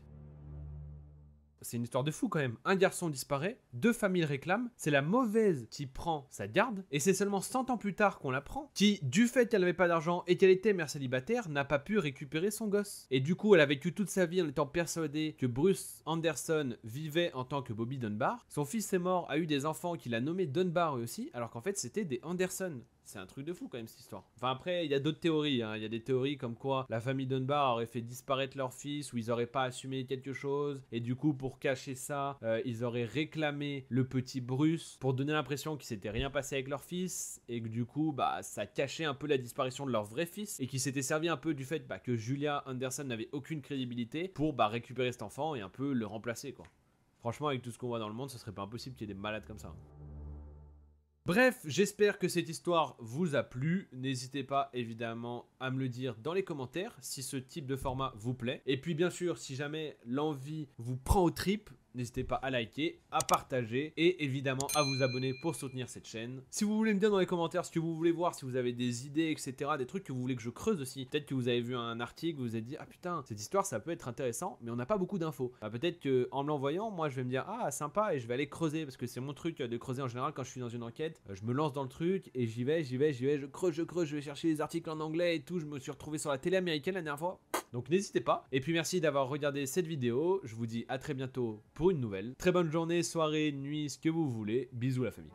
C'est une histoire de fou quand même. Un garçon disparaît, 2 familles réclament, c'est la mauvaise qui prend sa garde, et c'est seulement 100 ans plus tard qu'on la prend, qui, du fait qu'elle n'avait pas d'argent et qu'elle était mère célibataire, n'a pas pu récupérer son gosse. Et du coup, elle a vécu toute sa vie en étant persuadée que Bruce Anderson vivait en tant que Bobby Dunbar. Son fils est mort, a eu des enfants qu'il a nommés Dunbar eux aussi, alors qu'en fait c'était des Anderson. C'est un truc de fou quand même cette histoire. Enfin après, il y a d'autres théories, hein. Il y a des théories comme quoi la famille Dunbar aurait fait disparaître leur fils ou ils auraient pas assumé quelque chose. Et du coup, pour cacher ça, ils auraient réclamé le petit Bruce pour donner l'impression qu'il s'était rien passé avec leur fils. Et que du coup, bah, ça cachait un peu la disparition de leur vrai fils. Et qui s'était servi un peu du fait que Julia Anderson n'avait aucune crédibilité pour récupérer cet enfant et un peu le remplacer quoi. Franchement, avec tout ce qu'on voit dans le monde, ce serait pas impossible qu'il y ait des malades comme ça. Bref, j'espère que cette histoire vous a plu. N'hésitez pas évidemment à me le dire dans les commentaires si ce type de format vous plaît. Et puis bien sûr, si jamais l'envie vous prend aux tripes, n'hésitez pas à liker, à partager et évidemment à vous abonner pour soutenir cette chaîne. Si vous voulez me dire dans les commentaires ce que vous voulez voir, si vous avez des idées, etc., des trucs que vous voulez que je creuse aussi. Peut-être que vous avez vu un article, vous vous êtes dit « Ah putain, cette histoire ça peut être intéressant, mais on n'a pas beaucoup d'infos. » Peut-être qu'en me l'envoyant, moi je vais me dire « Ah sympa » et je vais aller creuser parce que c'est mon truc de creuser en général quand je suis dans une enquête. Je me lance dans le truc et j'y vais, je creuse, je vais chercher les articles en anglais et tout. Je me suis retrouvé sur la télé américaine la dernière fois. Donc n'hésitez pas. Et puis merci d'avoir regardé cette vidéo. Je vous dis à très bientôt pour une nouvelle. Très bonne journée, soirée, nuit, ce que vous voulez. Bisous la famille.